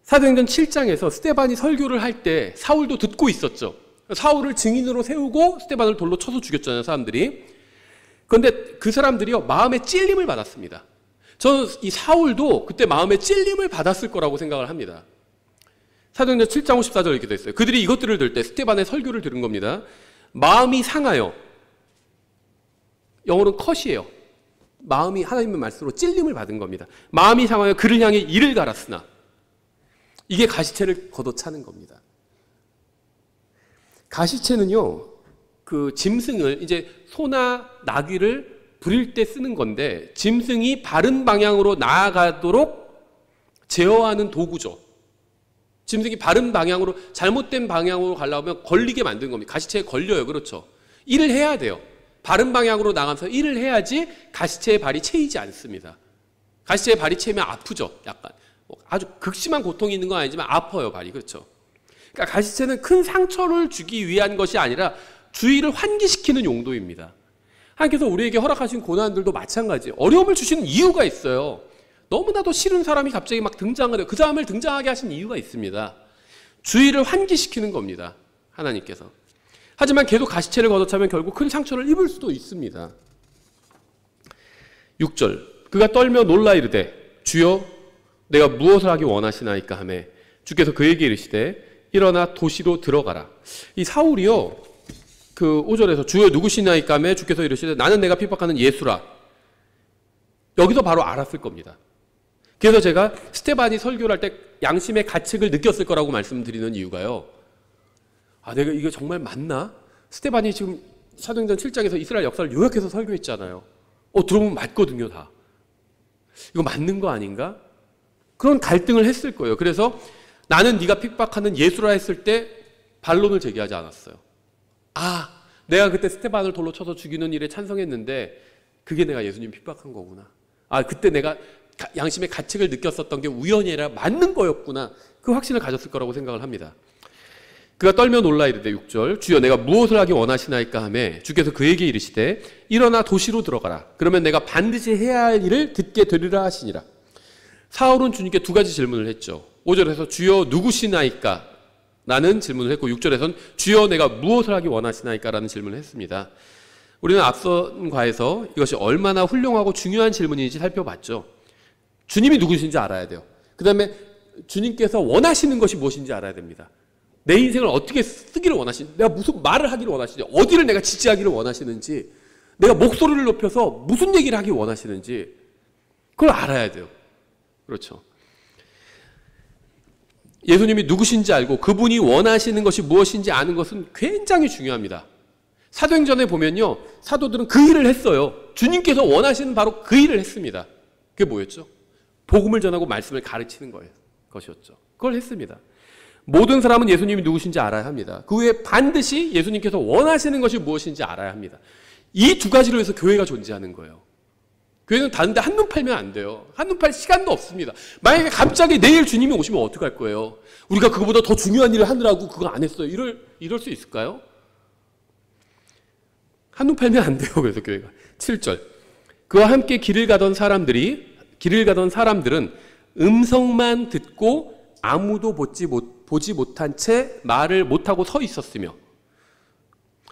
사도행전 7장에서 스데반이 설교를 할 때 사울도 듣고 있었죠. 사울을 증인으로 세우고 스데반을 돌로 쳐서 죽였잖아요, 사람들이. 그런데 그 사람들이요, 마음에 찔림을 받았습니다. 저는 이 사울도 그때 마음에 찔림을 받았을 거라고 생각을 합니다. 사도행전 7장 54절 이렇게 되어 있어요. 그들이 이것들을 들을 때 스데반의 설교를 들은 겁니다. 마음이 상하여, 영어로는 컷이에요. 마음이 하나님의 말씀으로 찔림을 받은 겁니다. 마음이 상하여 그를 향해 이를 갈았으나, 이게 가시체를 걷어차는 겁니다. 가시체는요, 그 짐승을 이제 소나 나귀를 부릴 때 쓰는 건데 짐승이 바른 방향으로 나아가도록 제어하는 도구죠. 짐승이 바른 방향으로, 잘못된 방향으로 가려면 걸리게 만든 겁니다. 가시체에 걸려요. 그렇죠. 일을 해야 돼요. 바른 방향으로 나가면서 일을 해야지 가시체의 발이 채이지 않습니다. 가시체의 발이 채이면 아프죠. 약간 아주 극심한 고통이 있는 건 아니지만 아파요, 발이. 그렇죠. 그러니까 가시체는 큰 상처를 주기 위한 것이 아니라 주의를 환기시키는 용도입니다. 하나님께서 우리에게 허락하신 고난들도 마찬가지예요. 어려움을 주시는 이유가 있어요. 너무나도 싫은 사람이 갑자기 막 등장을 해요. 그 사람을 등장하게 하신 이유가 있습니다. 주의를 환기시키는 겁니다, 하나님께서. 하지만 계속 가시체를 걷어차면 결국 큰 상처를 입을 수도 있습니다. 6절, 그가 떨며 놀라 이르되 주여 내가 무엇을 하기 원하시나이까 하매 주께서 그에게 이르시되 일어나 도시로 들어가라. 이 사울이요, 그 5절에서 주여 누구시나이까 하매 주께서 이르시되 나는 내가 핍박하는 예수라. 여기서 바로 알았을 겁니다. 그래서 제가 스데반이 설교를 할 때 양심의 가책을 느꼈을 거라고 말씀드리는 이유가요, 내가 이거 정말 맞나? 스데반이 지금 사도행전 7장에서 이스라엘 역사를 요약해서 설교했잖아요. 들어보면 맞거든요, 다. 이거 맞는 거 아닌가? 그런 갈등을 했을 거예요. 그래서 나는 네가 핍박하는 예수라 했을 때 반론을 제기하지 않았어요. 내가 그때 스데반을 돌로 쳐서 죽이는 일에 찬성했는데 그게 내가 예수님 핍박한 거구나. 그때 내가 양심의 가책을 느꼈었던 게 우연이 아니라 맞는 거였구나. 그 확신을 가졌을 거라고 생각을 합니다. 그가 떨며 놀라 이르되 6절 주여 내가 무엇을 하기 원하시나이까 하매 주께서 그에게 이르시되 일어나 도시로 들어가라. 그러면 내가 반드시 해야 할 일을 듣게 되리라 하시니라. 사울은 주님께 두 가지 질문을 했죠. 5절에서 주여 누구시나이까? 라는 질문을 했고 6절에서는 주여 내가 무엇을 하기 원하시나이까? 라는 질문을 했습니다. 우리는 앞선 과에서 이것이 얼마나 훌륭하고 중요한 질문인지 살펴봤죠. 주님이 누구신지 알아야 돼요. 그 다음에 주님께서 원하시는 것이 무엇인지 알아야 됩니다. 내 인생을 어떻게 쓰기를 원하시는지, 내가 무슨 말을 하기를 원하시는지, 어디를 내가 지지하기를 원하시는지, 내가 목소리를 높여서 무슨 얘기를 하기 원하시는지 그걸 알아야 돼요. 그렇죠. 예수님이 누구신지 알고 그분이 원하시는 것이 무엇인지 아는 것은 굉장히 중요합니다. 사도행전에 보면요, 사도들은 그 일을 했어요. 주님께서 원하시는 바로 그 일을 했습니다. 그게 뭐였죠? 복음을 전하고 말씀을 가르치는 것이었죠. 그걸 했습니다. 모든 사람은 예수님이 누구신지 알아야 합니다. 그 후에 반드시 예수님께서 원하시는 것이 무엇인지 알아야 합니다. 이 두 가지로 해서 교회가 존재하는 거예요. 교회는 다른데 한눈 팔면 안 돼요. 한눈 팔 시간도 없습니다. 만약에 갑자기 내일 주님이 오시면 어떡할 거예요? 우리가 그거보다 더 중요한 일을 하느라고 그거 안 했어요. 이럴 수 있을까요? 한눈 팔면 안 돼요. 그래서 교회가. 7절. 그와 함께 길을 가던 사람들이 길을 가던 사람들은 음성만 듣고 아무도 보지 못한 채 말을 못하고 서 있었으며,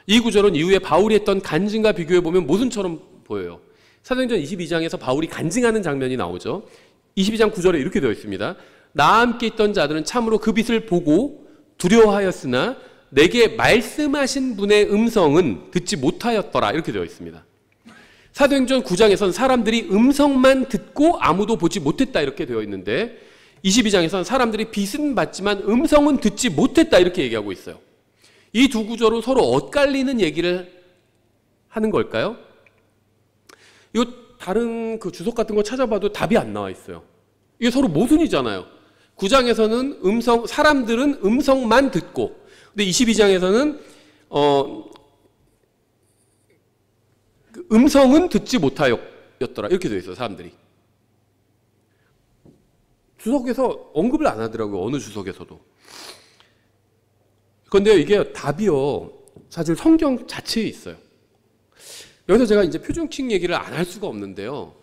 이 구절은 이후에 바울이 했던 간증과 비교해 보면 모순처럼 보여요. 사도행전 22장에서 바울이 간증하는 장면이 나오죠. 22장 9절에 이렇게 되어 있습니다. 나와 함께 있던 자들은 참으로 그 빛을 보고 두려워하였으나 내게 말씀하신 분의 음성은 듣지 못하였더라, 이렇게 되어 있습니다. 사도행전 9장에서는 사람들이 음성만 듣고 아무도 보지 못했다, 이렇게 되어 있는데 22장에서는 사람들이 빛은 봤지만 음성은 듣지 못했다, 이렇게 얘기하고 있어요. 이 두 구절은 서로 엇갈리는 얘기를 하는 걸까요? 이거 다른 그 주석 같은 거 찾아봐도 답이 안 나와 있어요. 이게 서로 모순이잖아요. 9장에서는 사람들은 음성만 듣고, 근데 22장에서는 음성은 듣지 못하였더라, 이렇게 되어 있어요, 사람들이. 주석에서 언급을 안 하더라고요, 어느 주석에서도. 그런데 이게 답이요, 사실 성경 자체에 있어요. 여기서 제가 이제 표준킹 얘기를 안 할 수가 없는데요.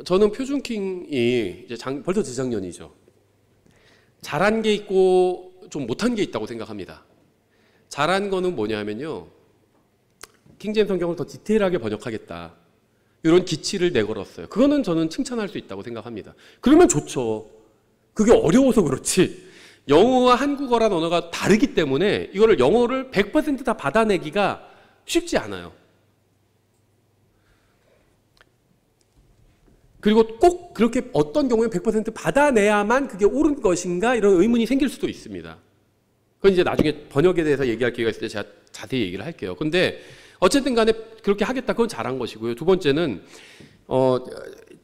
저는 표준킹이 이제 벌써 재작년이죠. 잘한 게 있고 좀 못한 게 있다고 생각합니다. 잘한 거는 뭐냐 하면요, 킹제임스 성경을 더 디테일하게 번역하겠다, 이런 기치를 내걸었어요. 그거는 저는 칭찬할 수 있다고 생각합니다. 그러면 좋죠. 그게 어려워서 그렇지, 영어와 한국어란 언어가 다르기 때문에 이거를 영어를 100% 다 받아내기가 쉽지 않아요. 그리고 꼭 그렇게 어떤 경우에 100% 받아내야만 그게 옳은 것인가, 이런 의문이 생길 수도 있습니다. 그건 이제 나중에 번역에 대해서 얘기할 기회가 있을 때 제가 자세히 얘기를 할게요. 근데 어쨌든 간에 그렇게 하겠다, 그건 잘한 것이고요. 두 번째는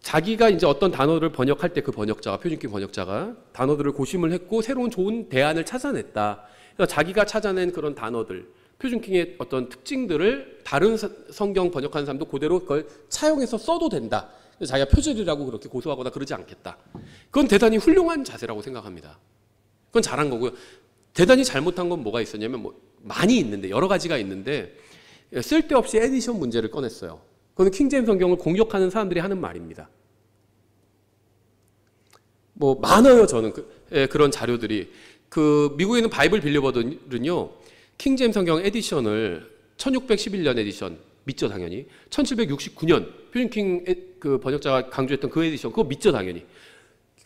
자기가 이제 어떤 단어를 번역할 때 그 번역자가, 표준기 번역자가 단어들을 고심을 했고 새로운 좋은 대안을 찾아냈다. 그러니까 자기가 찾아낸 그런 단어들, 표준킹의 어떤 특징들을 다른 성경 번역하는 사람도 그대로 그걸 차용해서 써도 된다. 자기가 표절이라고 그렇게 고소하거나 그러지 않겠다. 그건 대단히 훌륭한 자세라고 생각합니다. 그건 잘한 거고요. 대단히 잘못한 건 뭐가 있었냐면, 많이 있는데, 여러 가지가 있는데, 쓸데없이 에디션 문제를 꺼냈어요. 그건 킹제임스 성경을 공격하는 사람들이 하는 말입니다. 많아요, 저는 그런 자료들이. 미국에 있는 바이블 빌리버들은요, 킹제임스 성경 에디션을 1611년 에디션 믿죠, 당연히. 1769년 표준킹 그 번역자가 강조했던 그 에디션, 그거 믿죠, 당연히.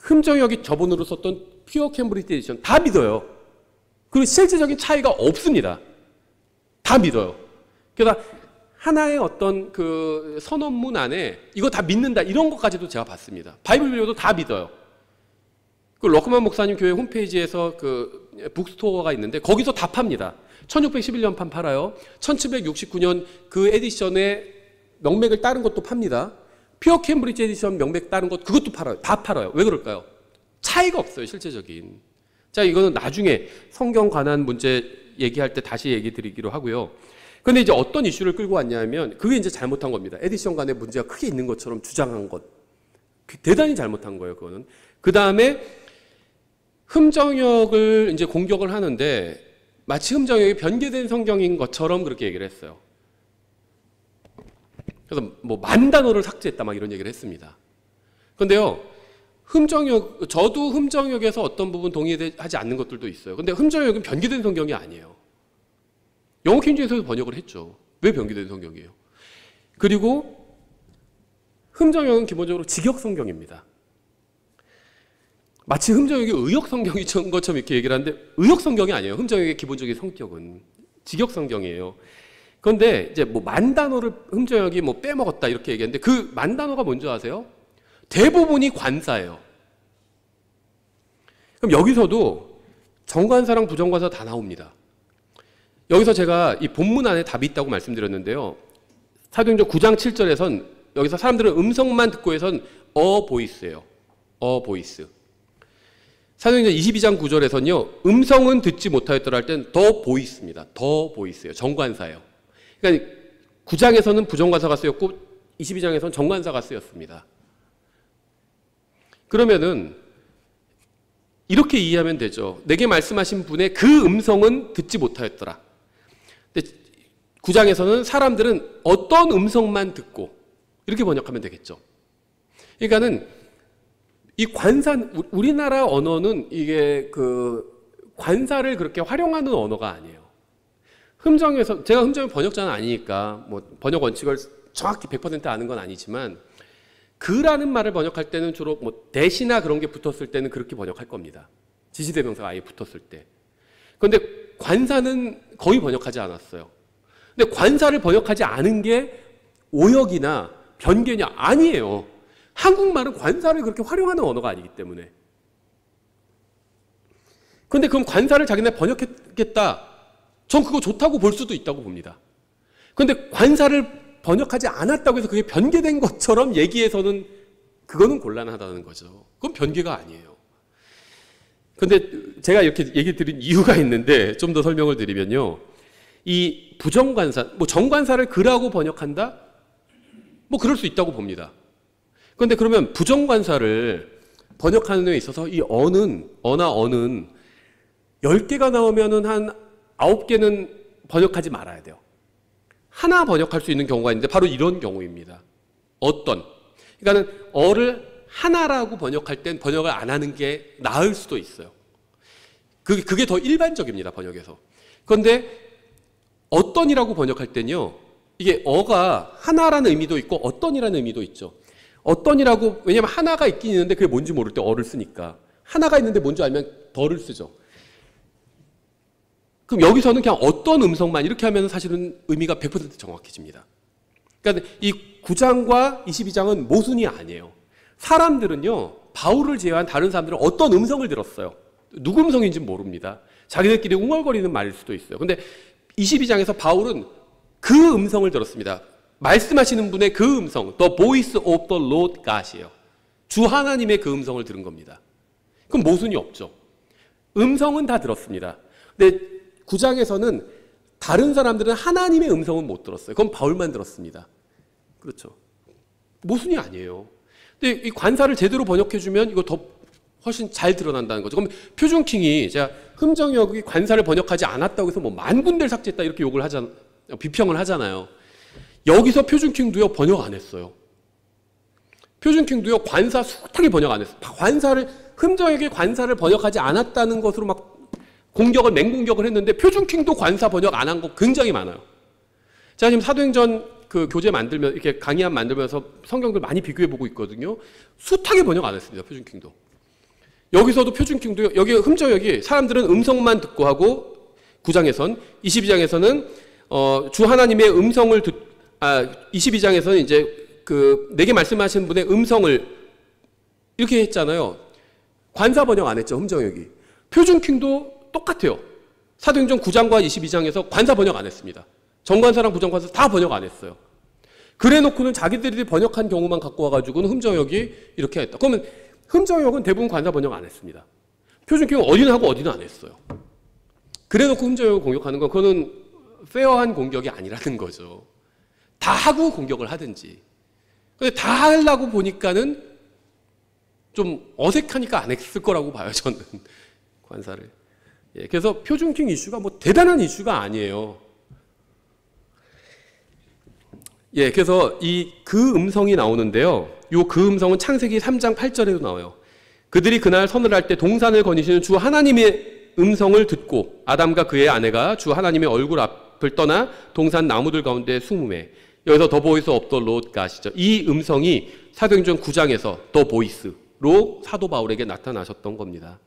흠정역이 저번으로 썼던 퓨어 캠브리지 에디션 다 믿어요. 그리고 실질적인 차이가 없습니다. 다 믿어요. 그러니까 하나의 어떤 그 선언문 안에 이거 다 믿는다, 이런 것까지도 제가 봤습니다. 바이블 빌리버도 다 믿어요. 그 러크만 목사님 교회 홈페이지에서 그 북스토어가 있는데 거기서 다 팝니다. 1611년판 팔아요. 1769년 그 에디션의 명맥을 따른 것도 팝니다. 퓨어 캠브리지 에디션 명맥 따른 것, 그것도 팔아요. 다 팔아요. 왜 그럴까요? 차이가 없어요, 실제적인. 자, 이거는 나중에 성경 관한 문제 얘기할 때 다시 얘기 드리기로 하고요. 근데 이제 어떤 이슈를 끌고 왔냐면, 그게 이제 잘못한 겁니다. 에디션 간에 문제가 크게 있는 것처럼 주장한 것. 대단히 잘못한 거예요, 그거는. 그 다음에 흠정역을 이제 공격을 하는데, 마치 흠정역이 변개된 성경인 것처럼 그렇게 얘기를 했어요. 그래서 10,000단어를 삭제했다, 막 이런 얘기를 했습니다. 근데요, 저도 흠정역에서 어떤 부분 동의하지 않는 것들도 있어요. 근데 흠정역은 변개된 성경이 아니에요. 영어 킹제임스에서 번역을 했죠. 왜 변개된 성경이에요? 그리고 흠정역은 기본적으로 직역 성경입니다. 마치 흠정역이 의역 성경인 것처럼 이렇게 얘기를 하는데, 의역 성경이 아니에요. 흠정역의 기본적인 성격은 직역 성경이에요. 그런데 이제 10,000단어를 흠정역이 빼먹었다, 이렇게 얘기했는데, 그 10,000단어가 뭔지 아세요? 대부분이 관사예요. 그럼 여기서도 정관사랑 부정관사 다 나옵니다. 여기서 제가 이 본문 안에 답이 있다고 말씀드렸는데요. 사도행전 9장 7절에선 여기서 사람들은 음성만 듣고 해선 보이스예요. 보이스. 사도행전 22장 9절에서는요, 음성은 듣지 못하였더라 할 땐 더 보이스입니다. 더 보이스예요. 정관사예요. 그러니까 9장에서는 부정관사가 쓰였고 22장에서는 정관사가 쓰였습니다. 그러면은 이렇게 이해하면 되죠. 내게 말씀하신 분의 그 음성은 듣지 못하였더라. 근데 9장에서는 사람들은 어떤 음성만 듣고, 이렇게 번역하면 되겠죠. 그러니까는 이 우리나라 언어는 이게 관사를 그렇게 활용하는 언어가 아니에요. 제가 흠정의 번역자는 아니니까 뭐 번역 원칙을 정확히 100% 아는 건 아니지만 그라는 말을 번역할 때는 주로 뭐 대시나 그런 게 붙었을 때는 그렇게 번역할 겁니다. 지시대명사가 아예 붙었을 때. 그런데 관사는 거의 번역하지 않았어요. 근데 관사를 번역하지 않은 게 오역이나 변개냐? 아니에요. 한국말은 관사를 그렇게 활용하는 언어가 아니기 때문에. 그런데 그럼 관사를 자기네 번역했겠다. 전 그거 좋다고 볼 수도 있다고 봅니다. 그런데 관사를 번역하지 않았다고 해서 그게 변개된 것처럼 얘기해서는 그거는 곤란하다는 거죠. 그건 변개가 아니에요. 그런데 제가 이렇게 얘기 드린 이유가 있는데 좀 더 설명을 드리면요. 이 부정관사, 뭐 정관사를 그라고 번역한다? 뭐 그럴 수 있다고 봅니다. 그런데 그러면 부정관사를 번역하는 데 있어서 이 어는 10개가 나오면은 한 9개는 번역하지 말아야 돼요. 하나 번역할 수 있는 경우가 있는데 바로 이런 경우입니다. 그러니까는 어를 하나라고 번역할 땐 번역을 안 하는 게 나을 수도 있어요. 그게 더 일반적입니다, 번역에서. 그런데 어떤이라고 번역할 땐요, 이게 어가 하나라는 의미도 있고 어떤이라는 의미도 있죠. 어떤이라고, 왜냐면 하나가 있긴 있는데 그게 뭔지 모를 때 어를 쓰니까. 하나가 있는데 뭔지 알면 더를 쓰죠. 그럼 여기서는 그냥 어떤 음성만 이렇게 하면 사실은 의미가 100% 정확해집니다. 그러니까 이 9장과 22장은 모순이 아니에요. 사람들은요, 바울을 제외한 다른 사람들은 어떤 음성을 들었어요. 누구 음성인지는 모릅니다. 자기들끼리 웅얼거리는 말일 수도 있어요. 근데 22장에서 바울은 그 음성을 들었습니다. 말씀하시는 분의 그 음성, The voice of the Lord God이에요. 주 하나님의 그 음성을 들은 겁니다. 그럼 모순이 없죠. 음성은 다 들었습니다. 근데 9장에서는 다른 사람들은 하나님의 음성은 못 들었어요. 그건 바울만 들었습니다. 그렇죠. 모순이 아니에요. 근데 이 관사를 제대로 번역해주면 이거 더 훨씬 잘 드러난다는 거죠. 그럼 표준킹이 제가 흠정역이 관사를 번역하지 않았다고 해서 뭐 만 군데를 삭제했다 이렇게 비평을 하잖아요. 여기서 표준킹도요 번역 안 했어요. 표준킹도요 관사 숱하게 번역 안 했어요. 흠정역의 관사를 번역하지 않았다는 것으로 막 맹공격을 했는데 표준킹도 관사 번역 안 한 거 굉장히 많아요. 제가 지금 사도행전 그 교재 이렇게 강의안 만들면서 성경들 많이 비교해보고 있거든요. 숱하게 번역 안 했습니다. 표준킹도. 여기서도 표준킹도, 여기 흠정역이 사람들은 음성만 듣고 하고 9장에선, 22장에서는 주 하나님의 음성을 22장에서는 이제 내게 말씀하시는 분의 음성을 이렇게 했잖아요. 관사 번역 안 했죠. 흠정역이. 표준킹도 똑같아요. 사도행전 9장과 22장에서 관사 번역 안 했습니다. 정관사랑 부정관사 다 번역 안 했어요. 그래 놓고는 자기들이 번역한 경우만 갖고 와가지고는 흠정역이 이렇게 했다. 그러면 흠정역은 대부분 관사 번역 안 했습니다. 표준킹은 어디는 하고 어디는 안 했어요. 그래 놓고 흠정역을 공격하는 건 그거는 페어한 공격이 아니라는 거죠. 다 하고 공격을 하든지. 근데 다 하려고 보니까는 좀 어색하니까 안 했을 거라고 봐요, 저는. 관사를. 예, 그래서 표준킹 이슈가 뭐 대단한 이슈가 아니에요. 예, 그래서 그 음성이 나오는데요. 그 음성은 창세기 3장 8절에도 나와요. 그들이 그날 선을 할 때 동산을 거니시는 주 하나님의 음성을 듣고 아담과 그의 아내가 주 하나님의 얼굴 앞을 떠나 동산 나무들 가운데 숨음에. 여기서 더 보이스 업 더 로드가 아시죠? 이 음성이 사도행전 9장에서 더 보이스로 사도 바울에게 나타나셨던 겁니다.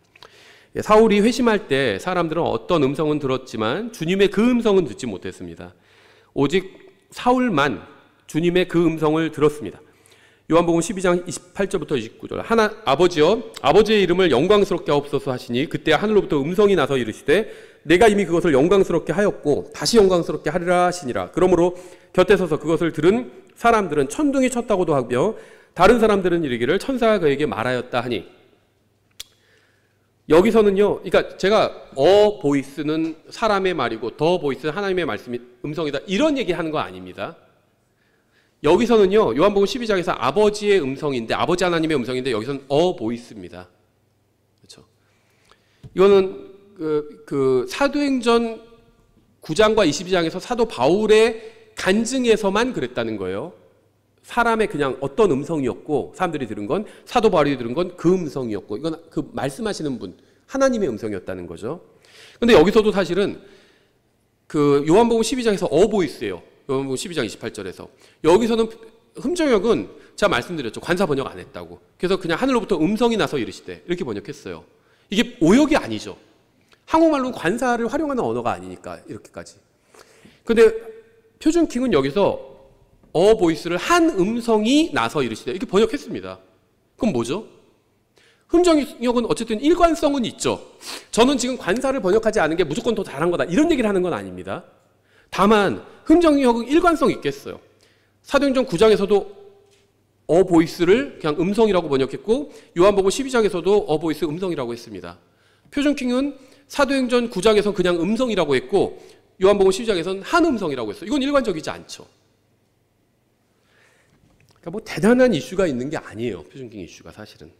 사울이 회심할 때 사람들은 어떤 음성은 들었지만 주님의 그 음성은 듣지 못했습니다. 오직 사울만 주님의 그 음성을 들었습니다. 요한복음 12장 28절부터 29절. 아버지여, 아버지의 이름을 영광스럽게 하옵소서 하시니 그때 하늘로부터 음성이 나서 이르시되 내가 이미 그것을 영광스럽게 하였고 다시 영광스럽게 하리라 하시니라. 그러므로 곁에 서서 그것을 들은 사람들은 천둥이 쳤다고도 하며 다른 사람들은 이르기를 천사가 그에게 말하였다 하니. 여기서는요, 그러니까 제가 보이스는 사람의 말이고 더 보이스는 하나님의 말씀이 음성이다 이런 얘기하는 거 아닙니다. 여기서는요, 요한복음 12장에서 아버지의 음성인데, 아버지 하나님의 음성인데 여기서는 보이스입니다. 그렇죠? 이거는 사도행전 9장과 22장에서 사도 바울의 간증에서만 그랬다는 거예요. 사람의 그냥 어떤 음성이었고 사람들이 들은 건 사도 바울이 들은 건 그 음성이었고 이건 그 말씀하시는 분 하나님의 음성이었다는 거죠. 근데 여기서도 사실은 그 요한복음 12장에서 어보이스예요. 요한복음 12장 28절에서 여기서는 흠정역은 제가 말씀드렸죠. 관사 번역 안 했다고. 그래서 그냥 하늘로부터 음성이 나서 이르시되 이렇게 번역했어요. 이게 오역이 아니죠. 한국말로는 관사를 활용하는 언어가 아니니까 이렇게까지. 근데 표준킹은 여기서 보이스를 한 음성이 나서 이르시되 이렇게 번역했습니다. 그럼 뭐죠? 흠정역은 어쨌든 일관성은 있죠. 저는 지금 관사를 번역하지 않은 게 무조건 더 잘한 거다 이런 얘기를 하는 건 아닙니다. 다만 흠정역은 일관성 있겠어요. 사도행전 9장에서도 보이스를 그냥 음성이라고 번역했고 요한복음 12장에서도 보이스 음성이라고 했습니다. 표준킹은 사도행전 9장에서 그냥 음성이라고 했고 요한복음 12장에서는 한 음성이라고 했어요. 이건 일관적이지 않죠. 그러니까 뭐 대단한 이슈가 있는 게 아니에요. 표준킹 이슈가 사실은.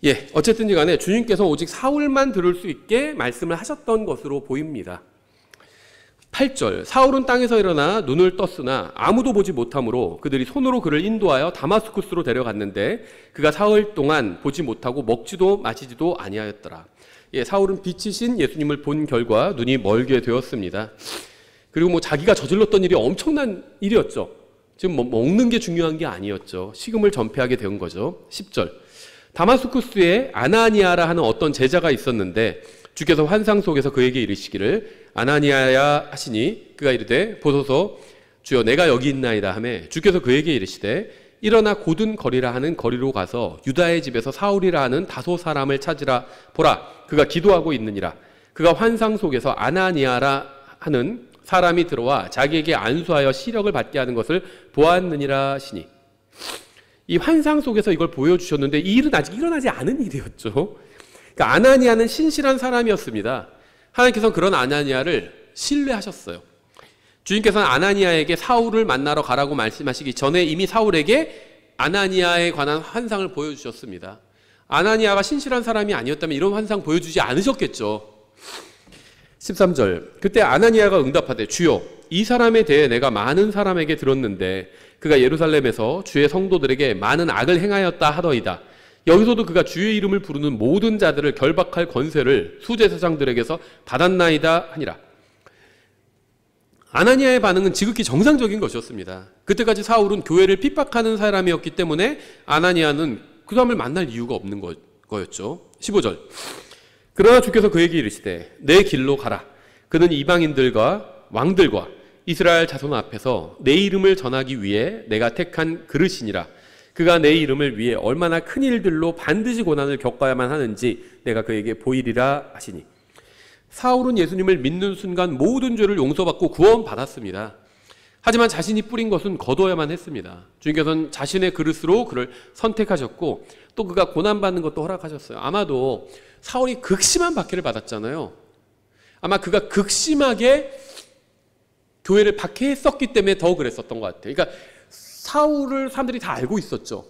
예, 어쨌든 간에 주님께서 오직 사울만 들을 수 있게 말씀을 하셨던 것으로 보입니다. 8절 사울은 땅에서 일어나 눈을 떴으나 아무도 보지 못하므로 그들이 손으로 그를 인도하여 다마스쿠스로 데려갔는데 그가 사흘 동안 보지 못하고 먹지도 마시지도 아니하였더라. 예, 사울은 빛이신 예수님을 본 결과 눈이 멀게 되었습니다. 그리고 뭐 자기가 저질렀던 일이 엄청난 일이었죠. 지금 뭐 먹는 게 중요한 게 아니었죠. 식음을 전폐하게 된 거죠. 10절 다마스쿠스에 아나니아라 하는 어떤 제자가 있었는데 주께서 환상 속에서 그에게 이르시기를 아나니아야 하시니 그가 이르되 보소서 주여 내가 여기 있나이다 하매 주께서 그에게 이르시되 일어나 곧은 거리라 하는 거리로 가서 유다의 집에서 사울이라 하는 다소 사람을 찾으라 보라 그가 기도하고 있느니라. 그가 환상 속에서 아나니아라 하는 사람이 들어와 자기에게 안수하여 시력을 받게 하는 것을 보았느니라 하시니. 이 환상 속에서 이걸 보여주셨는데 이 일은 아직 일어나지 않은 일이었죠. 그러니까 아나니아는 신실한 사람이었습니다. 하나님께서는 그런 아나니아를 신뢰하셨어요. 주님께서는 아나니아에게 사울을 만나러 가라고 말씀하시기 전에 이미 사울에게 아나니아에 관한 환상을 보여주셨습니다. 아나니아가 신실한 사람이 아니었다면 이런 환상 보여주지 않으셨겠죠. 13절 그때 아나니아가 응답하되 주여 이 사람에 대해 내가 많은 사람에게 들었는데 그가 예루살렘에서 주의 성도들에게 많은 악을 행하였다 하더이다. 여기서도 그가 주의 이름을 부르는 모든 자들을 결박할 권세를 수제사장들에게서 받았나이다 하니라. 아나니아의 반응은 지극히 정상적인 것이었습니다. 그때까지 사울은 교회를 핍박하는 사람이었기 때문에 아나니아는 그 사람을 만날 이유가 없는 거였죠. 15절 그러나 주께서 그에게 이르시되 내 길로 가라. 그는 이방인들과 왕들과 이스라엘 자손 앞에서 내 이름을 전하기 위해 내가 택한 그릇이니라. 그가 내 이름을 위해 얼마나 큰 일들로 반드시 고난을 겪어야만 하는지 내가 그에게 보이리라 하시니. 사울은 예수님을 믿는 순간 모든 죄를 용서받고 구원받았습니다. 하지만 자신이 뿌린 것은 거둬야만 했습니다. 주님께서는 자신의 그릇으로 그를 선택하셨고 또 그가 고난받는 것도 허락하셨어요. 아마도 사울이 극심한 박해를 받았잖아요. 아마 그가 극심하게 교회를 박해했었기 때문에 더 그랬었던 것 같아요. 그러니까 사울을 사람들이 다 알고 있었죠.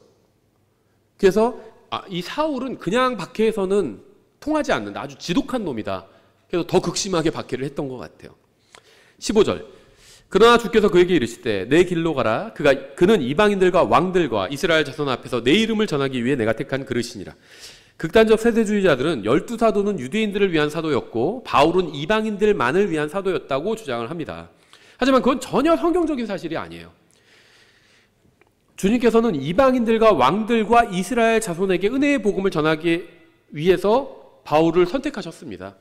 그래서 이 사울은 그냥 박해해서는 통하지 않는다. 아주 지독한 놈이다. 그래서 더 극심하게 박해를 했던 것 같아요. 15절 그러나 주께서 그에게 이르시되 내 길로 가라. 그는 이방인들과 왕들과 이스라엘 자손 앞에서 내 이름을 전하기 위해 내가 택한 그릇이니라. 극단적 세대주의자들은 12사도는 유대인들을 위한 사도였고 바울은 이방인들만을 위한 사도였다고 주장을 합니다. 하지만 그건 전혀 성경적인 사실이 아니에요. 주님께서는 이방인들과 왕들과 이스라엘 자손에게 은혜의 복음을 전하기 위해서 바울을 선택하셨습니다.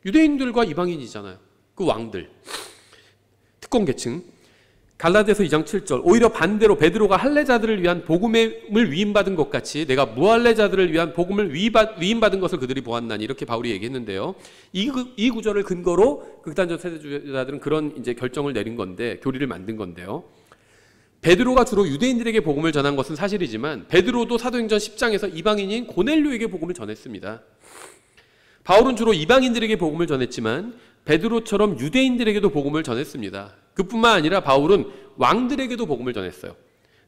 유대인들과 이방인이잖아요. 그 왕들. 특권계층. 갈라디아서 2장 7절 오히려 반대로 베드로가 할례자들을 위한 복음을 위임받은 것 같이 내가 무할례자들을 위한 복음을 위임받은 것을 그들이 보았나니 이렇게 바울이 얘기했는데요. 이 구절을 근거로 극단적 세대주의자들은 그런 이제 결정을 내린 건데 교리를 만든 건데요. 베드로가 주로 유대인들에게 복음을 전한 것은 사실이지만 베드로도 사도행전 10장에서 이방인인 고넬료에게 복음을 전했습니다. 바울은 주로 이방인들에게 복음을 전했지만 베드로처럼 유대인들에게도 복음을 전했습니다. 그뿐만 아니라 바울은 왕들에게도 복음을 전했어요.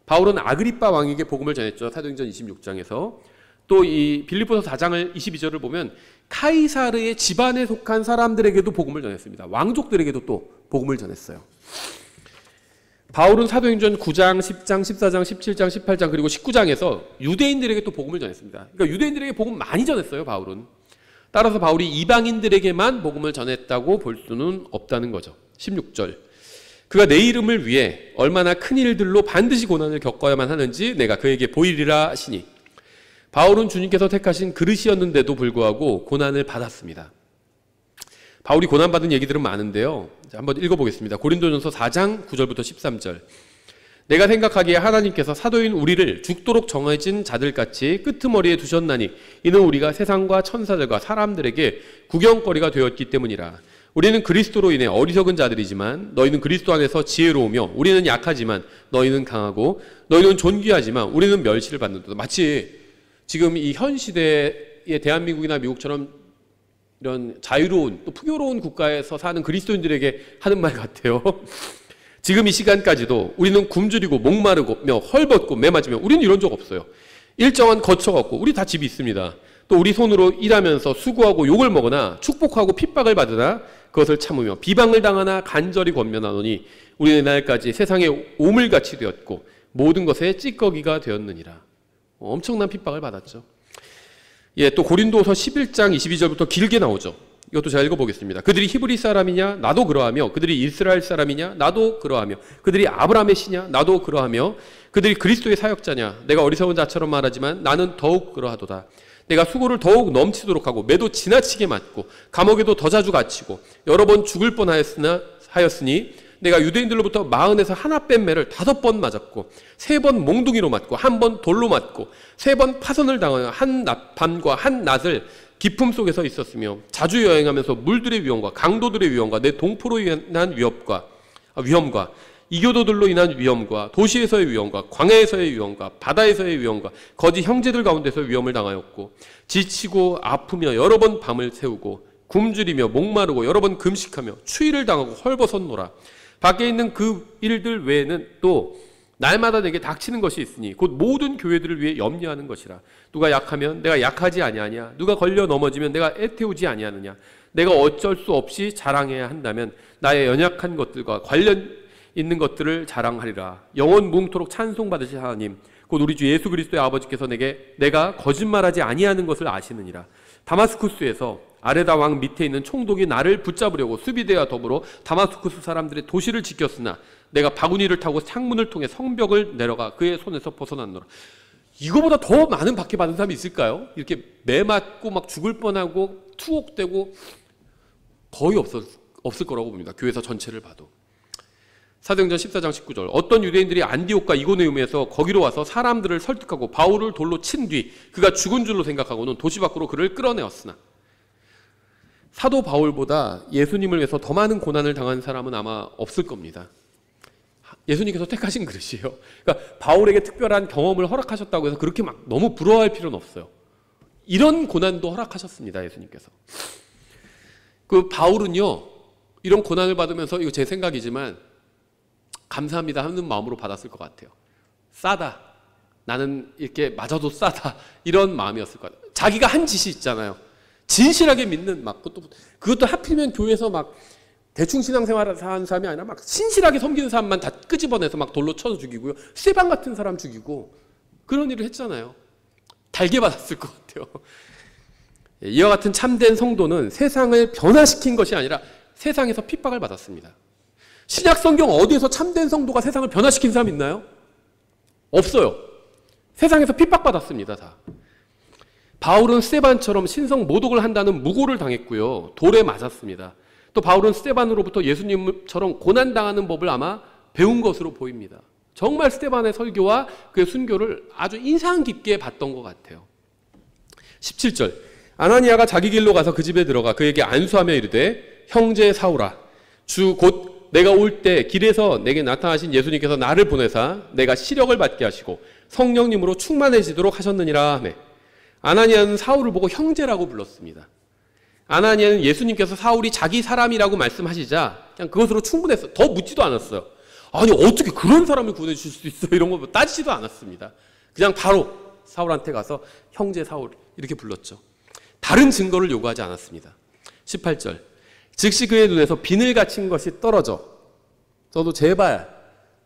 바울은 아그리빠 왕에게 복음을 전했죠. 사도행전 26장에서. 또 이 빌립보서 4장을 22절을 보면 카이사르의 집안에 속한 사람들에게도 복음을 전했습니다. 왕족들에게도 또 복음을 전했어요. 바울은 사도행전 9장, 10장, 14장, 17장, 18장 그리고 19장에서 유대인들에게 또 복음을 전했습니다. 그러니까 유대인들에게 복음 많이 전했어요, 바울은. 따라서 바울이 이방인들에게만 복음을 전했다고 볼 수는 없다는 거죠. 16절. 그가 내 이름을 위해 얼마나 큰 일들로 반드시 고난을 겪어야만 하는지 내가 그에게 보이리라 하시니. 바울은 주님께서 택하신 그릇이었는데도 불구하고 고난을 받았습니다. 바울이 고난받은 얘기들은 많은데요. 한번 읽어보겠습니다. 고린도전서 4장 9절부터 13절. 내가 생각하기에 하나님께서 사도인 우리를 죽도록 정해진 자들같이 끄트머리에 두셨나니 이는 우리가 세상과 천사들과 사람들에게 구경거리가 되었기 때문이라. 우리는 그리스도로 인해 어리석은 자들이지만 너희는 그리스도 안에서 지혜로우며 우리는 약하지만 너희는 강하고 너희는 존귀하지만 우리는 멸시를 받는다. 마치 지금 이 현 시대의 대한민국이나 미국처럼 이런 자유로운 또 풍요로운 국가에서 사는 그리스도인들에게 하는 말 같아요. 지금 이 시간까지도 우리는 굶주리고 목마르며 헐벗고 매맞으며 우리는 이런 적 없어요. 일정한 거처가 없고 우리 다 집이 있습니다. 또 우리 손으로 일하면서 수고하고 욕을 먹으나 축복하고 핍박을 받으나 그것을 참으며 비방을 당하나 간절히 권면하노니 우리는 날까지 세상에 오물같이 되었고 모든 것에 찌꺼기가 되었느니라. 엄청난 핍박을 받았죠. 예, 또 고린도서 11장 22절부터 길게 나오죠. 이것도 제가 읽어보겠습니다. 그들이 히브리 사람이냐? 나도 그러하며 그들이 이스라엘 사람이냐? 나도 그러하며 그들이 아브라함의 씨냐? 나도 그러하며 그들이 그리스도의 사역자냐? 내가 어리석은 자처럼 말하지만 나는 더욱 그러하도다. 내가 수고를 더욱 넘치도록 하고 매도 지나치게 맞고 감옥에도 더 자주 갇히고 여러 번 죽을 뻔하였으니 내가 유대인들로부터 40에서 하나 뺀 매를 5번 맞았고 3번 몽둥이로 맞고 1번 돌로 맞고 3번 파선을 당하여 한 밤과 한 낮을 기품 속에서 있었으며 자주 여행하면서 물들의 위험과 강도들의 위험과 내 동포로 인한 위험과 이교도들로 인한 위험과 도시에서의 위험과 광야에서의 위험과 바다에서의 위험과 거짓 형제들 가운데서 위험을 당하였고 지치고 아프며 여러 번 밤을 새우고 굶주리며 목마르고 여러 번 금식하며 추위를 당하고 헐벗었노라. 밖에 있는 그 일들 외에는 또 날마다 내게 닥치는 것이 있으니 곧 모든 교회들을 위해 염려하는 것이라. 누가 약하면 내가 약하지 아니하냐? 누가 걸려 넘어지면 내가 애태우지 아니하느냐? 내가 어쩔 수 없이 자랑해야 한다면 나의 연약한 것들과 관련 있는 것들을 자랑하리라. 영원 무궁토록 찬송받으실 하나님 곧 우리 주 예수 그리스도의 아버지께서 내가 거짓말하지 아니하는 것을 아시느니라. 다마스쿠스에서 아레다 왕 밑에 있는 총독이 나를 붙잡으려고 수비대와 더불어 다마스쿠스 사람들의 도시를 지켰으나 내가 바구니를 타고 창문을 통해 성벽을 내려가 그의 손에서 벗어났노라. 이거보다 더 많은 박해 받은 사람이 있을까요? 이렇게 매 맞고 막 죽을 뻔하고 투옥되고 거의 없을 거라고 봅니다. 교회사 전체를 봐도. 사도행전 14장 19절. 어떤 유대인들이 안디옥과 이고니움에서 거기로 와서 사람들을 설득하고 바울을 돌로 친 뒤 그가 죽은 줄로 생각하고는 도시 밖으로 그를 끌어내었으나. 사도 바울보다 예수님을 위해서 더 많은 고난을 당한 사람은 아마 없을 겁니다. 예수님께서 택하신 그릇이에요. 그러니까 바울에게 특별한 경험을 허락하셨다고 해서 그렇게 막 너무 부러워할 필요는 없어요. 이런 고난도 허락하셨습니다. 예수님께서. 그 바울은요, 이런 고난을 받으면서 이거 제 생각이지만 감사합니다 하는 마음으로 받았을 것 같아요. 싸다. 나는 이렇게 맞아도 싸다. 이런 마음이었을 것 같아요. 자기가 한 짓이 있잖아요. 진실하게 믿는 그것도 하필이면 교회에서 막 대충 신앙생활을 하는 사람이 아니라 막 신실하게 섬기는 사람만 다 끄집어내서 막 돌로 쳐서 죽이고요. 쇠방 같은 사람 죽이고 그런 일을 했잖아요. 달게 받았을 것 같아요. 이와 같은 참된 성도는 세상을 변화시킨 것이 아니라 세상에서 핍박을 받았습니다. 신약 성경 어디에서 참된 성도가 세상을 변화시킨 사람 있나요? 없어요. 세상에서 핍박받았습니다. 다. 바울은 스데반처럼 신성 모독을 한다는 무고를 당했고요. 돌에 맞았습니다. 또 바울은 스데반으로부터 예수님처럼 고난당하는 법을 아마 배운 것으로 보입니다. 정말 스데반의 설교와 그의 순교를 아주 인상 깊게 봤던 것 같아요. 17절. 아나니아가 자기 길로 가서 그 집에 들어가 그에게 안수하며 이르되 형제 사울아 주 곧 내가 올 때 길에서 내게 나타나신 예수님께서 나를 보내사 내가 시력을 받게 하시고 성령님으로 충만해지도록 하셨느니라 하매 아나니아는 사울을 보고 형제라고 불렀습니다. 아나니아는 예수님께서 사울이 자기 사람이라고 말씀하시자 그냥 그것으로 충분했어요. 더 묻지도 않았어요. 아니 어떻게 그런 사람을 구원해 주실 수 있어? 이런 거 따지지도 않았습니다. 그냥 바로 사울한테 가서 형제 사울 이렇게 불렀죠. 다른 증거를 요구하지 않았습니다. 18절. 즉시 그의 눈에서 비늘 갇힌 것이 떨어져 저도 제발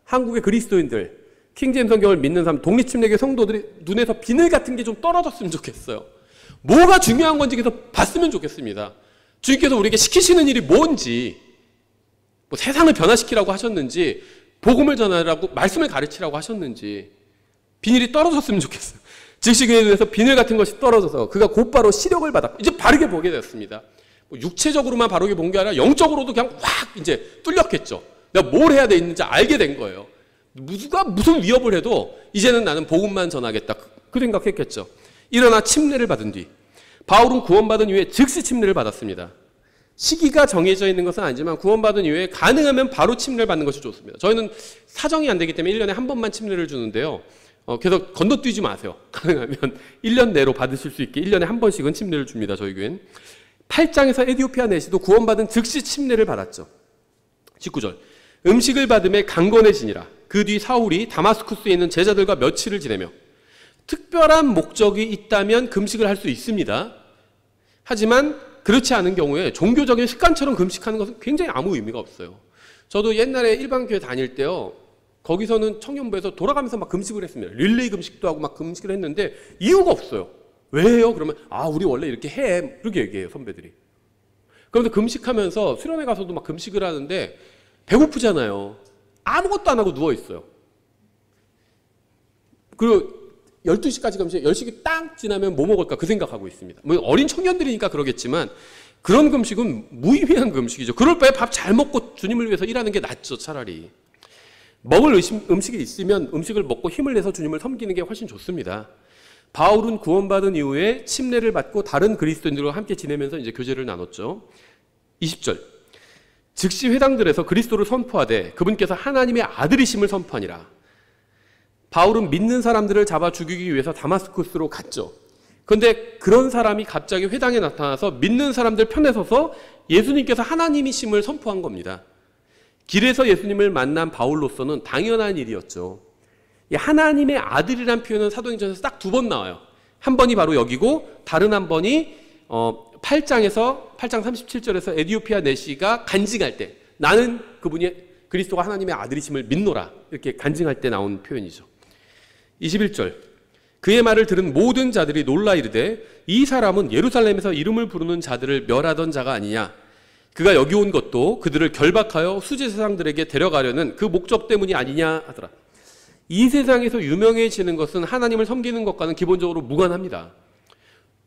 한국의 그리스도인들, 킹제임스 성경을 믿는 사람, 독립침례교 성도들이 눈에서 비늘 같은 게 좀 떨어졌으면 좋겠어요. 뭐가 중요한 건지 계속 봤으면 좋겠습니다. 주님께서 우리에게 시키시는 일이 뭔지, 뭐 세상을 변화시키라고 하셨는지, 복음을 전하라고, 말씀을 가르치라고 하셨는지, 비닐이 떨어졌으면 좋겠어요. 즉시 그에 대해서 비늘 같은 것이 떨어져서 그가 곧바로 시력을 받았고, 이제 바르게 보게 되었습니다. 뭐 육체적으로만 바르게 본 게 아니라 영적으로도 그냥 확 이제 뚫렸겠죠. 내가 뭘 해야 되는지 알게 된 거예요. 누가 무슨 위협을 해도 이제는 나는 복음만 전하겠다. 그 생각했겠죠. 일어나 침례를 받은 뒤 바울은 구원받은 이후에 즉시 침례를 받았습니다. 시기가 정해져 있는 것은 아니지만 구원받은 이후에 가능하면 바로 침례를 받는 것이 좋습니다. 저희는 사정이 안 되기 때문에 1년에 한 번만 침례를 주는데요. 계속 건너뛰지 마세요. 가능하면 1년 내로 받으실 수 있게 1년에 한 번씩은 침례를 줍니다. 저희 교회는. 8장에서 에디오피아 내시도 구원받은 즉시 침례를 받았죠. 19절 음식을 받음에 강건해지니라. 그 뒤 사울이 다마스쿠스에 있는 제자들과 며칠을 지내며, 특별한 목적이 있다면 금식을 할 수 있습니다. 하지만 그렇지 않은 경우에 종교적인 습관처럼 금식하는 것은 굉장히 아무 의미가 없어요. 저도 옛날에 일반교회 다닐 때요, 거기서는 청년부에서 돌아가면서 막 금식을 했습니다. 릴레이 금식도 하고 막 금식을 했는데 이유가 없어요. 왜 해요? 그러면 우리 원래 이렇게 해. 그렇게 얘기해요, 선배들이. 그런데 금식하면서 수련회 가서도 막 금식을 하는데 배고프잖아요. 아무것도 안 하고 누워있어요. 그리고 12시까지 금식, 10시 딱 지나면 뭐 먹을까 그 생각하고 있습니다. 뭐 어린 청년들이니까 그러겠지만 그런 금식은 무의미한 금식이죠. 그럴 바에 밥 잘 먹고 주님을 위해서 일하는 게 낫죠, 차라리. 먹을 음식이 있으면 음식을 먹고 힘을 내서 주님을 섬기는 게 훨씬 좋습니다. 바울은 구원받은 이후에 침례를 받고 다른 그리스도인들과 함께 지내면서 이제 교제를 나눴죠. 20절 즉시 회당들에서 그리스도를 선포하되 그분께서 하나님의 아들이심을 선포하니라. 바울은 믿는 사람들을 잡아 죽이기 위해서 다마스쿠스로 갔죠. 그런데 그런 사람이 갑자기 회당에 나타나서 믿는 사람들 편에 서서 예수님께서 하나님이심을 선포한 겁니다. 길에서 예수님을 만난 바울로서는 당연한 일이었죠. 이 하나님의 아들이란 표현은 사도행전에서 딱 2번 나와요. 한 번이 바로 여기고 다른 한 번이 8장 37절에서 에디오피아 내시가 간증할 때, 나는 그분이 그리스도가 하나님의 아들이심을 믿노라, 이렇게 간증할 때 나온 표현이죠. 21절 그의 말을 들은 모든 자들이 놀라 이르되 이 사람은 예루살렘에서 이름을 부르는 자들을 멸하던 자가 아니냐. 그가 여기 온 것도 그들을 결박하여 수지 세상들에게 데려가려는 그 목적 때문이 아니냐 하더라. 이 세상에서 유명해지는 것은 하나님을 섬기는 것과는 기본적으로 무관합니다.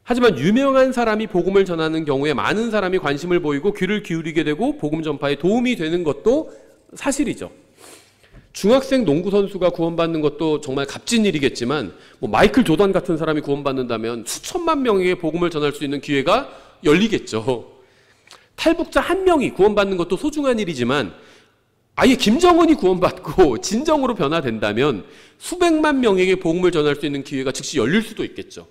하지만 유명한 사람이 복음을 전하는 경우에 많은 사람이 관심을 보이고 귀를 기울이게 되고 복음 전파에 도움이 되는 것도 사실이죠. 중학생 농구 선수가 구원받는 것도 정말 값진 일이겠지만 뭐 마이클 조던 같은 사람이 구원받는다면 수천만 명에게 복음을 전할 수 있는 기회가 열리겠죠. 탈북자 한 명이 구원받는 것도 소중한 일이지만 아예 김정은이 구원받고 진정으로 변화된다면 수백만 명에게 복음을 전할 수 있는 기회가 즉시 열릴 수도 있겠죠.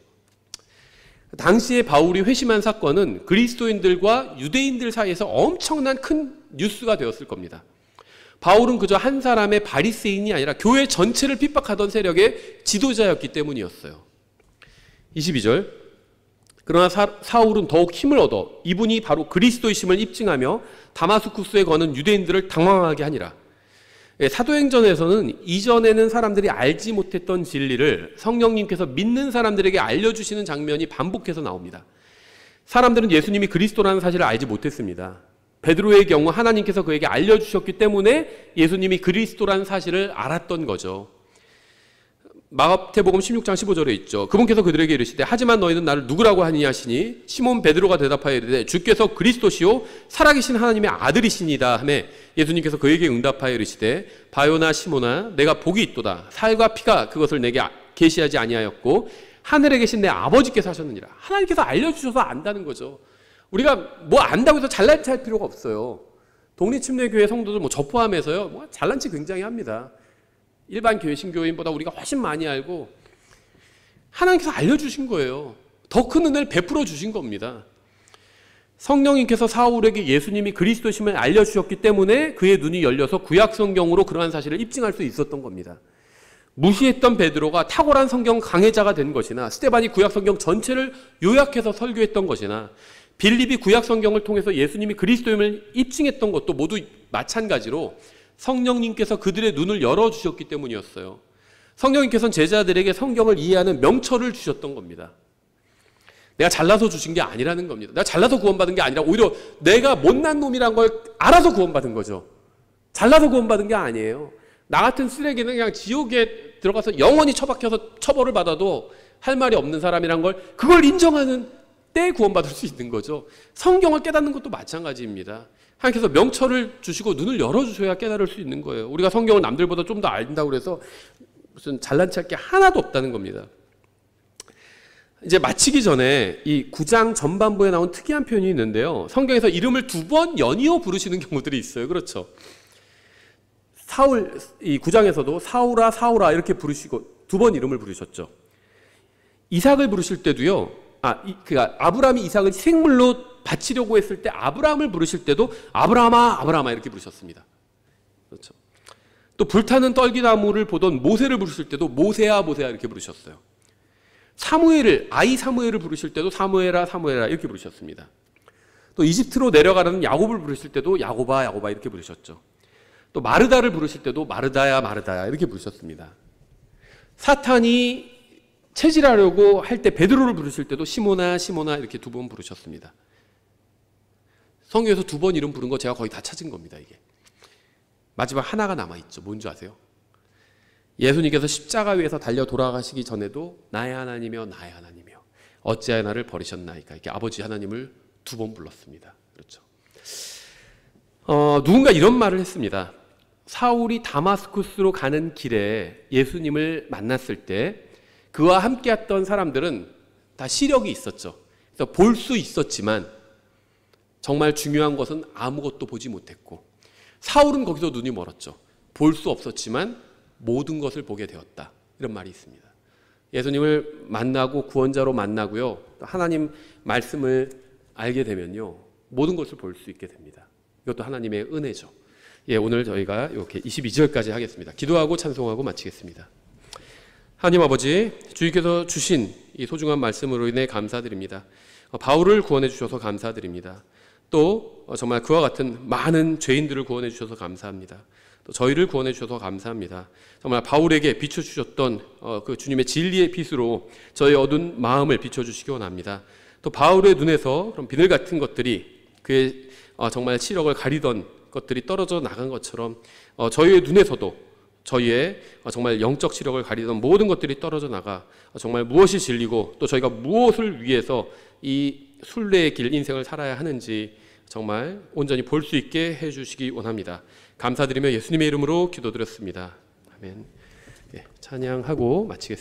당시에 바울이 회심한 사건은 그리스도인들과 유대인들 사이에서 엄청난 큰 뉴스가 되었을 겁니다. 바울은 그저 한 사람의 바리새인이 아니라 교회 전체를 핍박하던 세력의 지도자였기 때문이었어요. 22절 그러나 사울은 더욱 힘을 얻어 이분이 바로 그리스도이심을 입증하며 다마스쿠스에 거는 유대인들을 당황하게 하니라. 사도행전에서는 이전에는 사람들이 알지 못했던 진리를 성령님께서 믿는 사람들에게 알려주시는 장면이 반복해서 나옵니다. 사람들은 예수님이 그리스도라는 사실을 알지 못했습니다. 베드로의 경우 하나님께서 그에게 알려주셨기 때문에 예수님이 그리스도라는 사실을 알았던 거죠. 마태복음 16장 15절에 있죠. 그분께서 그들에게 이르시되 하지만 너희는 나를 누구라고 하느냐 하시니 시몬 베드로가 대답하여 이르되 주께서 그리스도시요 살아계신 하나님의 아들이시니다 하매 예수님께서 그에게 응답하여 이르시되 바요나 시몬아 내가 복이 있도다. 살과 피가 그것을 내게 계시하지 아니하였고 하늘에 계신 내 아버지께서 하셨느니라. 하나님께서 알려주셔서 안다는 거죠. 우리가 뭐 안다고 해서 잘난 체 할 필요가 없어요. 독립침례교회 성도들 저 포함해서요, 잘난 체 굉장히 합니다. 일반 교회 신교인보다 우리가 훨씬 많이 알고 하나님께서 알려주신 거예요. 더 큰 은혜를 베풀어 주신 겁니다. 성령님께서 사울에게 예수님이 그리스도심을 알려주셨기 때문에 그의 눈이 열려서 구약 성경으로 그러한 사실을 입증할 수 있었던 겁니다. 무시했던 베드로가 탁월한 성경 강해자가 된 것이나 스데반이 구약 성경 전체를 요약해서 설교했던 것이나 빌립이 구약 성경을 통해서 예수님이 그리스도임을 입증했던 것도 모두 마찬가지로 성령님께서 그들의 눈을 열어주셨기 때문이었어요. 성령님께서는 제자들에게 성경을 이해하는 명철을 주셨던 겁니다. 내가 잘나서 주신 게 아니라는 겁니다. 내가 잘나서 구원받은 게 아니라 오히려 내가 못난 놈이란 걸 알아서 구원받은 거죠. 잘나서 구원받은 게 아니에요. 나 같은 쓰레기는 그냥 지옥에 들어가서 영원히 처박혀서 처벌을 받아도 할 말이 없는 사람이란 걸 그걸 인정하는 때 구원받을 수 있는 거죠. 성경을 깨닫는 것도 마찬가지입니다. 하나님께서 명철을 주시고 눈을 열어주셔야 깨달을 수 있는 거예요. 우리가 성경을 남들보다 좀 더 안다고 그래서 무슨 잘난 체 할 게 하나도 없다는 겁니다. 이제 마치기 전에 이 9장 전반부에 나온 특이한 표현이 있는데요. 성경에서 이름을 2번 연이어 부르시는 경우들이 있어요. 그렇죠. 사울, 이 9장에서도 사울아 사울아 이렇게 부르시고 2번 이름을 부르셨죠. 이삭을 부르실 때도요. 그러니까 아브라함이 이삭을 생물로 바치려고 했을 때 아브라함을 부르실 때도 아브라함아 아브라함아 이렇게 부르셨습니다. 그렇죠. 또 불타는 떨기나무를 보던 모세를 부르실 때도 모세야 모세야 이렇게 부르셨어요. 사무엘을 아이 사무엘을 부르실 때도 사무엘아 사무엘아 이렇게 부르셨습니다. 또 이집트로 내려가는 야곱을 부르실 때도 야곱아 야곱아 이렇게 부르셨죠. 또 마르다를 부르실 때도 마르다야 마르다야 이렇게 부르셨습니다. 사탄이 체질하려고 할 때 베드로를 부르실 때도 시모나 시모나 이렇게 2번 부르셨습니다. 성경에서 2번 이름 부른 거 제가 거의 다 찾은 겁니다. 이게 마지막 하나가 남아있죠. 뭔지 아세요? 예수님께서 십자가 위에서 달려 돌아가시기 전에도 나의 하나님이여 나의 하나님이여 어찌하여 나를 버리셨나이까 이렇게 아버지 하나님을 2번 불렀습니다. 그렇죠. 누군가 이런 말을 했습니다. 사울이 다마스쿠스로 가는 길에 예수님을 만났을 때 그와 함께했던 사람들은 다 시력이 있었죠. 그래서 볼 수 있었지만 정말 중요한 것은 아무것도 보지 못했고 사울은 거기서 눈이 멀었죠. 볼 수 없었지만 모든 것을 보게 되었다. 이런 말이 있습니다. 예수님을 만나고 구원자로 만나고요. 하나님 말씀을 알게 되면요. 모든 것을 볼 수 있게 됩니다. 이것도 하나님의 은혜죠. 예, 오늘 저희가 이렇게 22절까지 하겠습니다. 기도하고 찬송하고 마치겠습니다. 하나님 아버지, 주님께서 주신 이 소중한 말씀으로 인해 감사드립니다. 바울을 구원해 주셔서 감사드립니다. 또 정말 그와 같은 많은 죄인들을 구원해 주셔서 감사합니다. 또 저희를 구원해 주셔서 감사합니다. 정말 바울에게 비춰주셨던 그 주님의 진리의 빛으로 저의 어두운 마음을 비춰주시기 원합니다. 또 바울의 눈에서 그런 비늘 같은 것들이 그의 정말 시력을 가리던 것들이 떨어져 나간 것처럼 저희의 눈에서도 저희의 정말 영적 시력을 가리던 모든 것들이 떨어져 나가 정말 무엇이 진리고 또 저희가 무엇을 위해서 이 순례의 길 인생을 살아야 하는지 정말 온전히 볼 수 있게 해주시기 원합니다. 감사드리며 예수님의 이름으로 기도드렸습니다. 아멘. 예, 찬양하고 마치겠습니다.